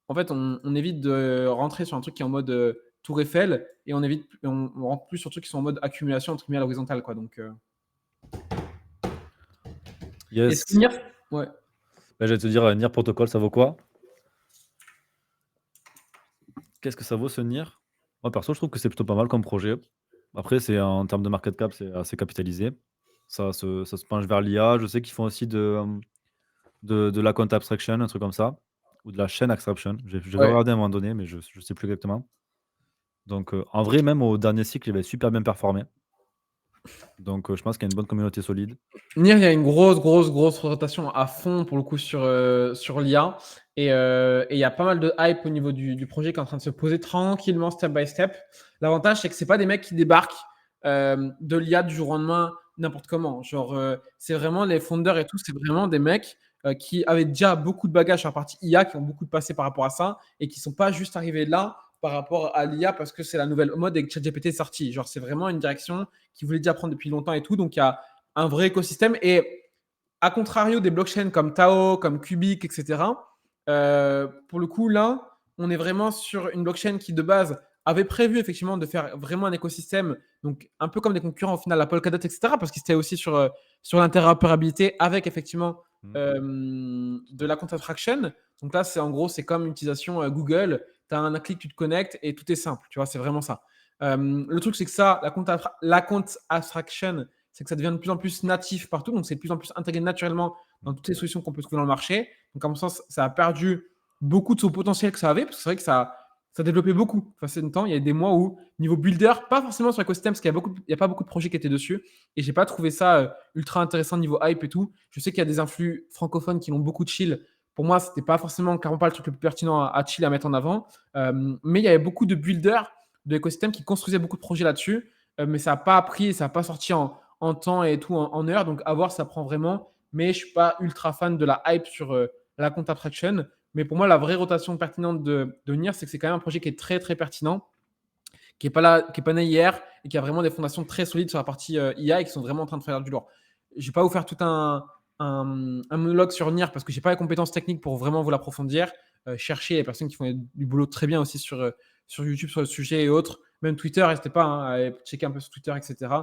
En fait, on évite de rentrer sur un truc qui est en mode Tour Eiffel et on rentre plus sur trucs qui sont en mode accumulation entre guillemets à l'horizontale, quoi. Donc, est-ce que yes. Mir... Ouais. Bah, j'allais te dire, NIR Protocol, ça vaut quoi? Qu'est-ce que ça vaut ce NIR? Moi perso, je trouve que c'est plutôt pas mal comme projet. Après, c'est en termes de market cap, c'est assez capitalisé. Ça se penche vers l'IA. Je sais qu'ils font aussi de la compte abstraction, un truc comme ça, ou de la chaîne abstraction. J'avais Ouais. regardé à un moment donné, mais je sais plus exactement. Donc, en vrai, même au dernier cycle, il avait super bien performé. Donc, je pense qu'il y a une bonne communauté solide. Nier, il y a une grosse rotation à fond pour le coup sur l'IA. Et il y a pas mal de hype au niveau du projet qui est en train de se poser tranquillement, step by step. L'avantage, c'est que c'est pas des mecs qui débarquent de l'IA du jour au lendemain, n'importe comment. Genre, c'est vraiment les founders et tout, c'est vraiment des mecs qui avaient déjà beaucoup de bagages sur la partie IA, qui ont beaucoup de passé par rapport à ça, et qui sont pas juste arrivés là par rapport à l'IA parce que c'est la nouvelle mode et que ChatGPT est sorti. Genre, c'est vraiment une direction qu'ils voulaient déjà prendre depuis longtemps et tout. Donc, il y a un vrai écosystème. Et à contrario des blockchains comme Tao, comme Cubic, etc., pour le coup, là, on est vraiment sur une blockchain qui, de base, avait prévu effectivement de faire vraiment un écosystème, donc un peu comme des concurrents au final, la Polkadot, etc., parce qu'ils étaient aussi sur l'interopérabilité avec effectivement Mmh. de la content abstraction. Donc là, c'est en gros, c'est comme l'utilisation Google. Tu as un clic, tu te connectes et tout est simple. Tu vois, c'est vraiment ça. Le truc, c'est que ça, la compte abstraction, c'est que ça devient de plus en plus natif partout. Donc, c'est de plus en plus intégré naturellement dans toutes les solutions qu'on peut trouver dans le marché. Donc, à mon sens, ça a perdu beaucoup de son potentiel que ça avait, parce que c'est vrai que ça a développé beaucoup. Enfin, c'est une temps, il y a des mois où, niveau builder, pas forcément sur l'écosystème, parce qu'il y a pas beaucoup de projets qui étaient dessus. Et j'ai pas trouvé ça ultra intéressant niveau hype et tout. Je sais qu'il y a des influx francophones qui l'ont beaucoup chill. Pour moi, c'était pas forcément carrément pas le truc le plus pertinent à chill à mettre en avant. Mais il y avait beaucoup de builders de l'écosystème qui construisaient beaucoup de projets là-dessus. Mais ça n'a pas appris, ça n'a pas sorti en temps et tout, en heure. Donc, à voir, ça prend vraiment. Mais je ne suis pas ultra fan de la hype sur la compte attraction. Mais pour moi, la vraie rotation pertinente de NIR, c'est que c'est quand même un projet qui est très, très pertinent, qui n'est pas là, qui est pas né hier et qui a vraiment des fondations très solides sur la partie IA et qui sont vraiment en train de faire du lourd. Je ne vais pas vous faire tout un monologue sur NIR parce que je n'ai pas les compétences techniques pour vraiment vous l'approfondir. Chercher les personnes qui font du boulot très bien aussi sur YouTube sur le sujet et autres. Même Twitter, n'hésitez pas à checker un peu sur Twitter, etc.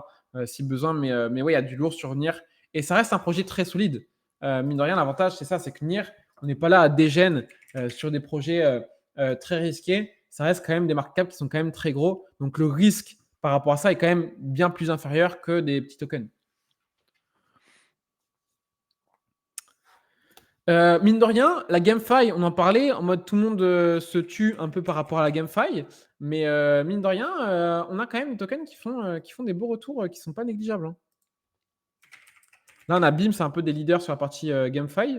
Si besoin. Mais ouais, il y a du lourd sur NIR. Et ça reste un projet très solide. Mine de rien, l'avantage, c'est ça, c'est que NIR, on n'est pas là à dégène sur des projets très risqués. Ça reste quand même des market cap qui sont quand même très gros. Donc le risque par rapport à ça est quand même bien plus inférieur que des petits tokens. Mine de rien, la GameFi, on en parlait, en mode tout le monde se tue un peu par rapport à la GameFi, mais mine de rien, on a quand même des tokens qui font des beaux retours qui sont pas négligeables, hein. Là, on a BIM, c'est un peu des leaders sur la partie GameFi.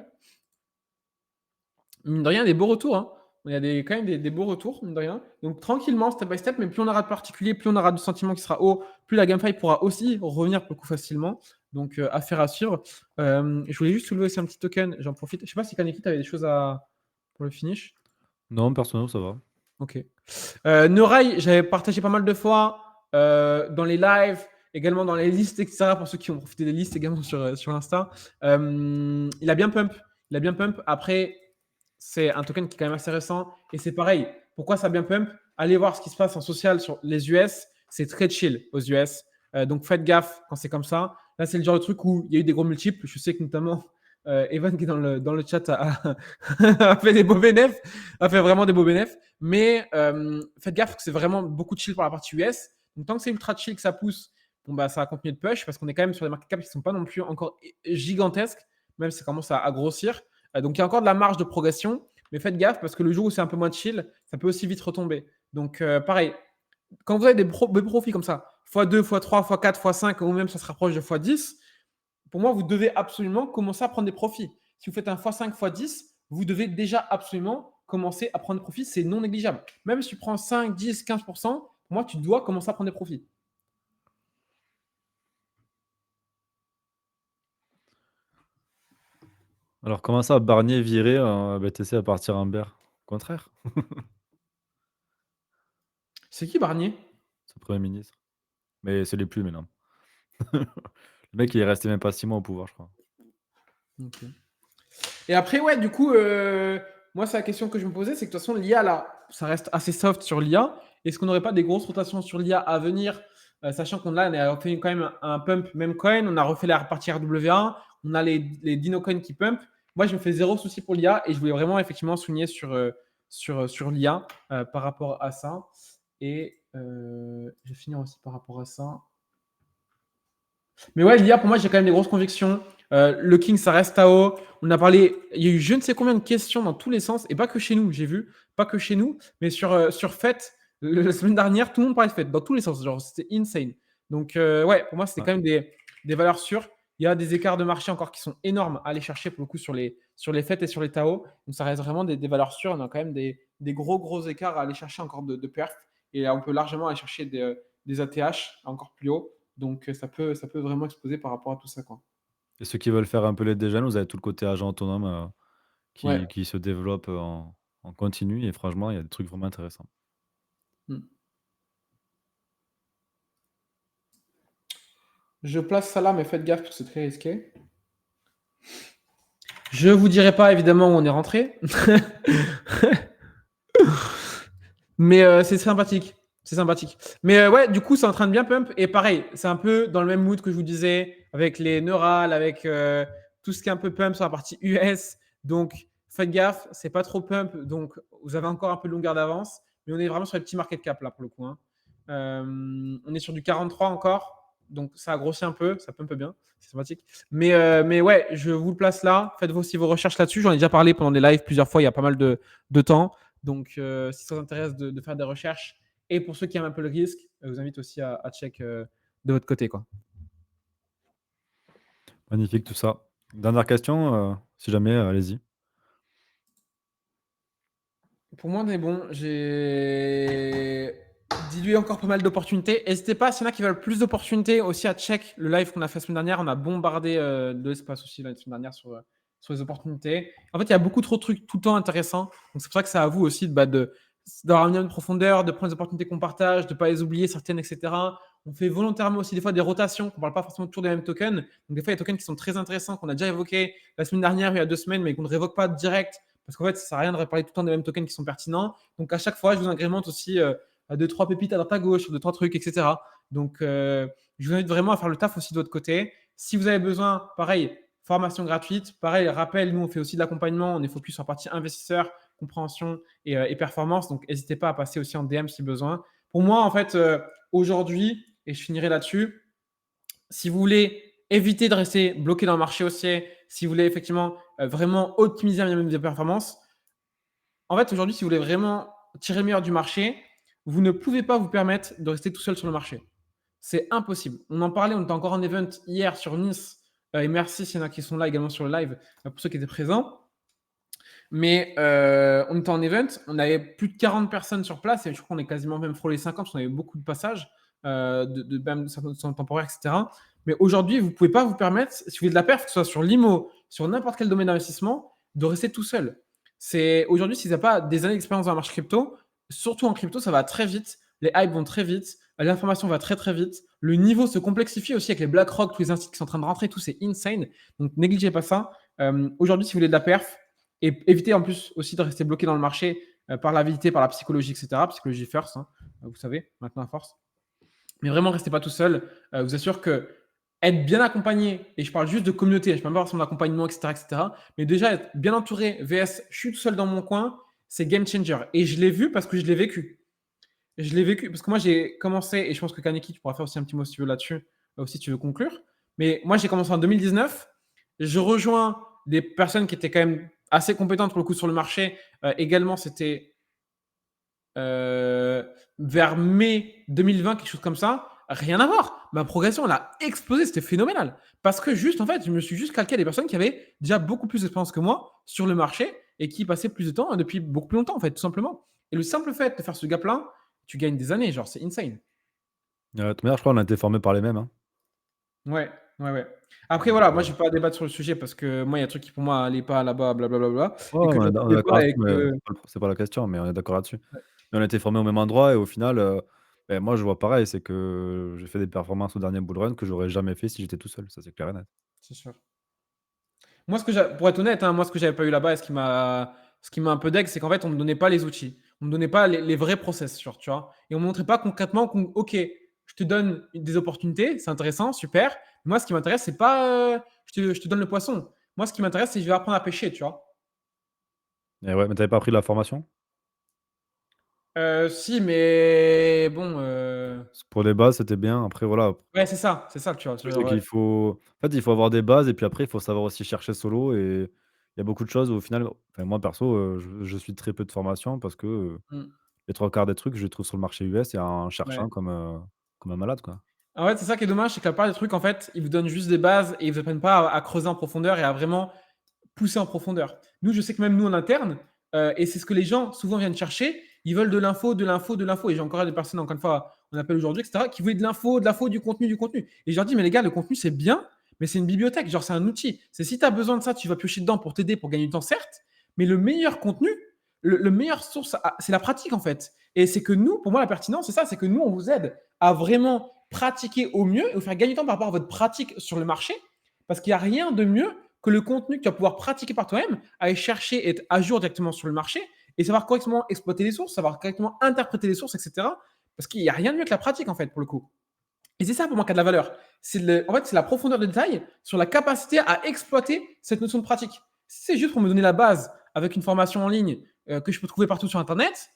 Mine de rien, des beaux retours, hein. Il y a quand même des beaux retours, mine de rien. Donc tranquillement, step by step, mais plus on aura de particuliers, plus on aura de sentiment qui sera haut, plus la GameFi pourra aussi revenir beaucoup facilement. Donc affaire à suivre. Je voulais juste soulever aussi un petit token, j'en profite. Je sais pas si Kaneki, tu avais des choses pour le finish. Non, personnellement, ça va. Ok. Neurai, j'avais partagé pas mal de fois dans les lives, également dans les listes, etc. Pour ceux qui ont profité des listes également sur Insta. Il a bien pump. Il a bien pump. Après, c'est un token qui est quand même assez récent. Et c'est pareil. Pourquoi ça a bien pump? Allez voir ce qui se passe en social sur les US. C'est très chill aux US. Donc faites gaffe quand c'est comme ça. Là, c'est le genre de truc où il y a eu des gros multiples. Je sais que notamment Evan qui est dans le chat a fait des beaux bénéfices, a fait vraiment des beaux bénéfices. Mais faites gaffe que c'est vraiment beaucoup de chill pour la partie US. Donc tant que c'est ultra chill que ça pousse, bon, bah, ça va continuer de push parce qu'on est quand même sur des market caps qui ne sont pas non plus encore gigantesques, même si ça commence à grossir. Donc il y a encore de la marge de progression, mais faites gaffe parce que le jour où c'est un peu moins chill, ça peut aussi vite retomber. Donc pareil, quand vous avez des profits comme ça, x2, x3, x4, x5, ou même ça se rapproche de x10, pour moi, vous devez absolument commencer à prendre des profits. Si vous faites un x5, x10, vous devez déjà absolument commencer à prendre des profits. C'est non négligeable. Même si tu prends 5, 10, 15%, pour moi, tu dois commencer à prendre des profits. Alors, comment ça, Barnier viré un BTC à partir en bear? Au contraire, C'est qui Barnier? c'est le Premier ministre. Mais c'est les plus maintenant. Le mec, il est resté même pas 6 mois au pouvoir, je crois. Okay. Et après, ouais, du coup, moi, c'est la question que je me posais, c'est que de toute façon, l'IA, là, ça reste assez soft sur l'IA. Est-ce qu'on n'aurait pas des grosses rotations sur l'IA à venir, sachant qu'on a fait quand même un pump même coin, on a refait la partie RWA, on a les Dino coins qui pump. Moi, je me fais zéro souci pour l'IA et je voulais vraiment effectivement souligner sur l'IA par rapport à ça. Et je vais finir aussi par rapport à ça. Mais ouais, l'IA, pour moi, j'ai quand même des grosses convictions. Le King, ça reste Tao. On a parlé, il y a eu je ne sais combien de questions dans tous les sens, et pas que chez nous, j'ai vu, pas que chez nous, mais sur Fête, la semaine dernière, tout le monde parlait de Fête, dans tous les sens. Genre, c'était insane. Donc, ouais, pour moi, c'est Ouais. quand même des valeurs sûres. Il y a des écarts de marché encore qui sont énormes à aller chercher pour le coup sur les FET et sur les Tao. Donc, ça reste vraiment des valeurs sûres. On a quand même des gros écarts à aller chercher encore de perf. Et on peut largement aller chercher des ATH encore plus haut. Donc, ça peut vraiment exploser par rapport à tout ça, quoi. Et ceux qui veulent faire un peu les dégènes, vous avez tout le côté agent autonome, Ouais. qui se développe, en continu et franchement, il y a des trucs vraiment intéressants. Mmh. Je place ça là, mais faites gaffe parce que c'est très risqué. Je vous dirai pas évidemment où on est rentré. Mais c'est sympathique. C'est sympathique. Mais ouais, du coup, c'est en train de bien pump. Et pareil, c'est un peu dans le même mood que je vous disais, avec les neurales, avec tout ce qui est un peu pump sur la partie US. Donc, faites gaffe, c'est pas trop pump. Donc, vous avez encore un peu de longueur d'avance. Mais on est vraiment sur les petits market cap là pour le coup, hein. On est sur du 43 encore. Donc, ça a grossi un peu. Ça pump bien. C'est sympathique. Mais ouais, je vous le place là. Faites aussi vos recherches là-dessus. J'en ai déjà parlé pendant des lives plusieurs fois il y a pas mal de temps. Donc, si ça vous intéresse de faire des recherches, et pour ceux qui aiment un peu le risque, je vous invite aussi à check de votre côté, quoi. Magnifique tout ça. Dernière question, si jamais, allez-y. Pour moi, on est bon. J'ai dilué encore pas mal d'opportunités. N'hésitez pas, s'il y en a qui veulent plus d'opportunités, aussi à check le live qu'on a fait la semaine dernière. On a bombardé de l'espace aussi la semaine dernière sur les opportunités. En fait, il y a beaucoup trop de trucs tout le temps intéressants. Donc, c'est pour ça que c'est à vous aussi d'avoir une profondeur, de prendre les opportunités qu'on partage, de ne pas les oublier certaines, etc. On fait volontairement aussi des fois des rotations, qu'on ne parle pas forcément toujours des mêmes tokens. Donc, des fois, il y a des tokens qui sont très intéressants, qu'on a déjà évoqués la semaine dernière, il y a 2 semaines, mais qu'on ne révoque pas direct parce qu'en fait, ça sert à rien de reparler tout le temps des mêmes tokens qui sont pertinents. Donc, à chaque fois, je vous agrémente aussi à 2-3 pépites à droite à gauche, sur 2-3 trucs, etc. Donc, je vous invite vraiment à faire le taf aussi de votre côté. Si vous avez besoin, pareil, formation gratuite. Pareil, rappel, nous, on fait aussi de l'accompagnement. On est focus sur la partie investisseur, compréhension et performance. Donc, n'hésitez pas à passer aussi en DM si besoin. Pour moi, en fait, aujourd'hui, et je finirai là-dessus, si vous voulez éviter de rester bloqué dans le marché haussier, si vous voulez effectivement vraiment optimiser un minimum de performance, en fait, aujourd'hui, si vous voulez vraiment tirer le meilleur du marché, vous ne pouvez pas vous permettre de rester tout seul sur le marché. C'est impossible. On en parlait, on était encore en event hier sur Nice. Et merci s'il y en a qui sont là également sur le live, pour ceux qui étaient présents. Mais on était en event, on avait plus de 40 personnes sur place et je crois qu'on est quasiment même frôlé 50 parce qu'on avait beaucoup de passages, même certains temporaires, etc. Mais aujourd'hui, vous ne pouvez pas vous permettre, si vous voulez de la perf, que ce soit sur l'IMO, sur n'importe quel domaine d'investissement, de rester tout seul. Aujourd'hui, si vous n'avez pas des années d'expérience dans le marché crypto, surtout en crypto, ça va très vite, les hypes vont très vite, l'information va très très vite, le niveau se complexifie aussi avec les BlackRock, tous les instituts qui sont en train de rentrer, tout c'est insane. Donc négligez pas ça. Aujourd'hui, si vous voulez de la perf, et éviter en plus aussi de rester bloqué dans le marché par l'avidité, par la psychologie, etc. Psychologie first, hein, vous savez, maintenant à force. Mais vraiment, restez pas tout seul. Vous assure que être bien accompagné, et je parle juste de communauté, je ne parle pas forcément d'accompagnement, etc., mais déjà être bien entouré, VS, je suis tout seul dans mon coin, c'est game changer. Et je l'ai vu parce que je l'ai vécu. Je l'ai vécu parce que moi, j'ai commencé, et je pense que Kaneki, tu pourras faire aussi un petit mot si tu veux là-dessus, aussi si tu veux conclure. Mais moi, j'ai commencé en 2019. Je rejoins des personnes qui étaient quand même assez compétentes pour le coup sur le marché. Également, c'était vers mai 2020, quelque chose comme ça. Rien à voir. Ma progression, elle a explosé. C'était phénoménal. Parce que juste, en fait, je me suis juste calqué à des personnes qui avaient déjà beaucoup plus d'expérience que moi sur le marché et qui passaient plus de temps depuis beaucoup plus longtemps, en fait, tout simplement. Et le simple fait de faire ce gap-là, tu gagnes des années. Genre, c'est insane. De toute manière, je crois qu'on a été formés par les mêmes, hein. Ouais, ouais, ouais. Après, Donc, voilà, moi, je ne vais pas débattre sur le sujet parce que moi, il y a des trucs qui, pour moi, n'allaient pas là-bas, blablabla, ouais, et que on est j'entendais d'accord pas et là-dessus, mais que. c'est pas la question, mais on est d'accord là-dessus. Ouais, Mais on a été formés au même endroit et au final, moi je vois pareil, c'est que j'ai fait des performances au dernier bull run que j'aurais jamais fait si j'étais tout seul, ça c'est clair et net. c'est sûr. Moi, pour être honnête, hein, moi, ce que j'avais pas eu là-bas et ce qui m'a un peu deg, c'est qu'en fait, on me donnait pas les outils. On me donnait pas les vrais process, genre, tu vois. Et on me montrait pas concrètement OK, je te donne des opportunités, c'est intéressant, super. Moi, ce qui m'intéresse, c'est pas je te donne le poisson. Moi, ce qui m'intéresse, c'est que je vais apprendre à pêcher, tu vois. Et ouais, mais tu avais pas pris la formation? Si, mais bon, Pour les bases, c'était bien, après voilà, ouais, c'est ça, tu vois. le truc c'est qu'il faut en fait, il faut avoir des bases et puis après il faut savoir aussi chercher solo et il y a beaucoup de choses où au final enfin moi perso, je suis très peu de formation parce que, Mmh, les 3 quarts des trucs, je les trouve sur le marché US et en ouais. cherchant comme un malade, quoi. En fait, c'est ça qui est dommage, c'est que la plupart des trucs, en fait, ils vous donnent juste des bases et ils vous apprennent pas à creuser en profondeur et à vraiment pousser en profondeur. Nous, je sais que même nous en interne, et c'est ce que les gens souvent viennent chercher, ils veulent de l'info, de l'info, de l'info. Et j'ai encore des personnes, encore une fois, on appelle aujourd'hui, etc., qui veulent de l'info, du contenu, du contenu. Et je leur dis, mais les gars, le contenu, c'est bien, mais c'est une bibliothèque, genre c'est un outil. C'est si tu as besoin de ça, tu vas piocher dedans pour t'aider, pour gagner du temps, certes, mais le meilleur contenu, le meilleur source, c'est la pratique, en fait. Et c'est que nous, pour moi, la pertinence, c'est ça, c'est que nous, on vous aide à vraiment pratiquer au mieux et vous faire gagner du temps par rapport à votre pratique sur le marché, parce qu'il n'y a rien de mieux que le contenu que tu vas pouvoir pratiquer par toi-même, aller chercher et être à jour directement sur le marché et savoir correctement exploiter les sources, savoir correctement interpréter les sources, etc. Parce qu'il n'y a rien de mieux que la pratique, en fait, pour le coup. Et c'est ça pour moi qui a de la valeur. En fait, c'est la profondeur de détail sur la capacité à exploiter cette notion de pratique. Si c'est juste pour me donner la base avec une formation en ligne que je peux trouver partout sur Internet,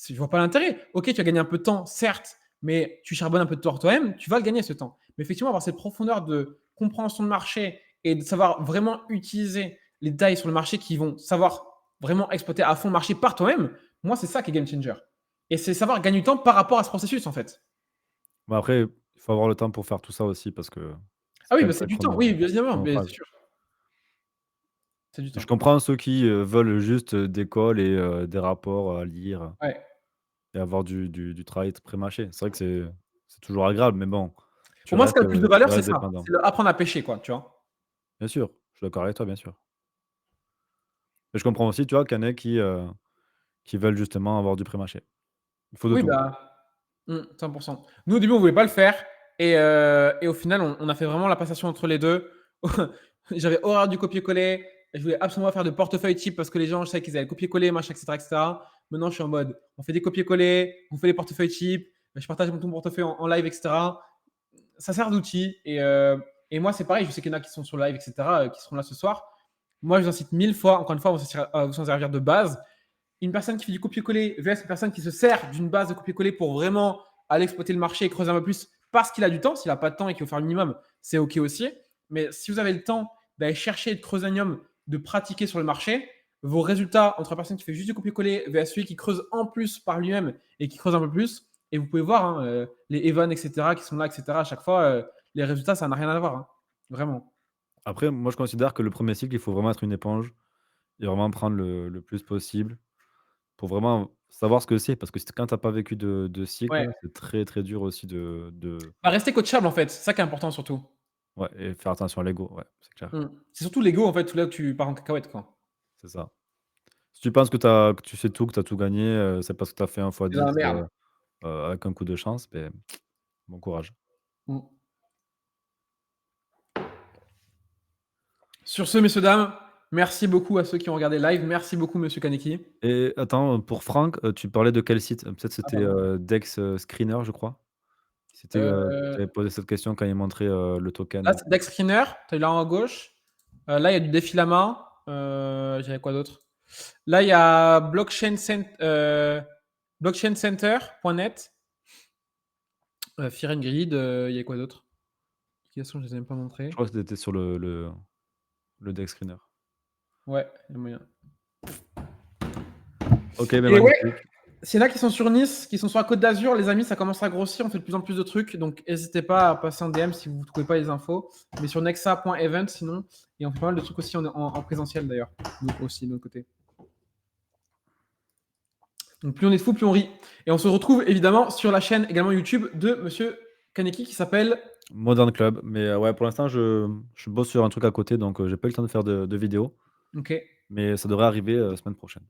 je ne vois pas l'intérêt. Ok, tu as gagné un peu de temps, certes, mais tu charbonnes un peu de temps toi-même, tu vas le gagner ce temps. Mais effectivement, avoir cette profondeur de compréhension de marché et de savoir vraiment utiliser les détails sur le marché qui vont savoir vraiment exploiter à fond le marché par toi-même, moi, c'est ça qui est game changer. Et c'est savoir gagner du temps par rapport à ce processus, en fait. Mais après, il faut avoir le temps pour faire tout ça aussi parce que c'est Ah oui, quand bah, même c'est très du temps. Oui, bien évidemment, mais c'est chronophage. sûr, c'est du Je temps. comprends ceux qui, veulent juste, des calls et des rapports à lire Ouais. et avoir du travail pré-mâché. C'est vrai que c'est toujours agréable, mais bon, Pour moi, ce qui a le plus de tu valeur, c'est restes ça. dépendant. C'est le apprendre à pêcher, quoi, tu vois? Bien sûr, je suis d'accord avec toi, bien sûr. Mais je comprends aussi, tu vois, qu'il y en a qui veulent justement avoir du pré-mâché. Il faut de Oui, tout. bah, 100. Nous, au début, on voulait pas le faire et au final, on a fait vraiment la passation entre les 2. J'avais horreur du copier-coller. Je voulais absolument faire de portefeuille type parce que les gens, je savais qu'ils allaient copier-coller, machin, et cetera. Maintenant, je suis en mode, on fait des copier-coller, on fait des portefeuilles type, je partage mon portefeuille en live, et cetera. Ça sert d'outil et moi, c'est pareil, je sais qu'il y en a qui sont sur le live, et cetera, qui seront là ce soir. Moi, je vous incite 1000 fois, encore une fois, à vous en servir de base. Une personne qui fait du copier-coller vs une personne qui se sert d'une base de copier-coller pour vraiment aller exploiter le marché et creuser un peu plus parce qu'il a du temps. S'il n'a pas de temps et qu'il veut faire le minimum, c'est OK aussi. Mais si vous avez le temps d'aller chercher et de creuser un minimum, de pratiquer sur le marché, vos résultats entre la personne qui fait juste du copier-coller vs celui qui creuse en plus par lui-même et qui creuse un peu plus, et vous pouvez voir hein, les Evan, etc., qui sont là, etc., à chaque fois, les résultats, ça n'a rien à voir. Hein. Vraiment. Après, moi, je considère que le premier cycle, il faut vraiment être une éponge et vraiment prendre le plus possible pour vraiment savoir ce que c'est. Parce que quand tu as pas vécu de cycle, Ouais. c'est très, très dur aussi de Bah, rester coachable, en fait. C'est ça qui est important, surtout. ouais et faire attention à l'ego, ouais, c'est clair, C'est surtout l'ego, en fait, où là où tu pars en cacahuète, quoi. c'est ça. Si tu penses que tu sais tout, que tu as tout gagné, c'est parce que tu as fait un fois C'est dans la 10 merde. avec un coup de chance, beh, bon courage. Mmh. Sur ce, messieurs, dames, merci beaucoup à ceux qui ont regardé live. Merci beaucoup, monsieur Kaneki. Et attends, pour Franck, tu parlais de quel site? Peut-être Ah, c'était, pardon. Dex, Screener, je crois? C'était, tu avais posé cette question quand il montrait, le Là, token. c'est Dex Screener, tu as là en haut à gauche. Là, il y a du Défilama. J'avais quoi d'autre? Là, il y a blockchaincenter.net. Fear and Greed, il y a quoi d'autre? Application, je ne les ai même pas Je montrées. crois que c'était sur le Dex Screener. Ouais, il y a moyen. OK, beh, Et ouais, magnifique. s'il y en a qui sont sur Nice, qui sont sur la Côte d'Azur, les amis, ça commence à grossir. On fait de plus en plus de trucs. Donc, n'hésitez pas à passer en DM si vous ne trouvez pas les infos. Mais sur nexa.event, sinon. Et on fait pas mal de trucs aussi en présentiel, d'ailleurs. Nous aussi, de notre côté. Donc, plus on est de fous, plus on rit. Et on se retrouve évidemment sur la chaîne également YouTube de monsieur Kaneki qui s'appelle. Modern Club, mais ouais, pour l'instant, je bosse sur un truc à côté, donc j'ai pas eu le temps de faire de vidéos, Ok, mais ça devrait arriver, semaine prochaine.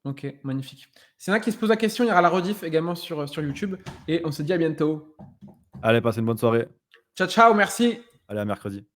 ok, magnifique. S'il y en a qui se posent la question, il y aura la rediff également sur YouTube. Et on se dit à bientôt. Allez, passez une bonne soirée. Ciao, ciao, merci. Allez, à mercredi.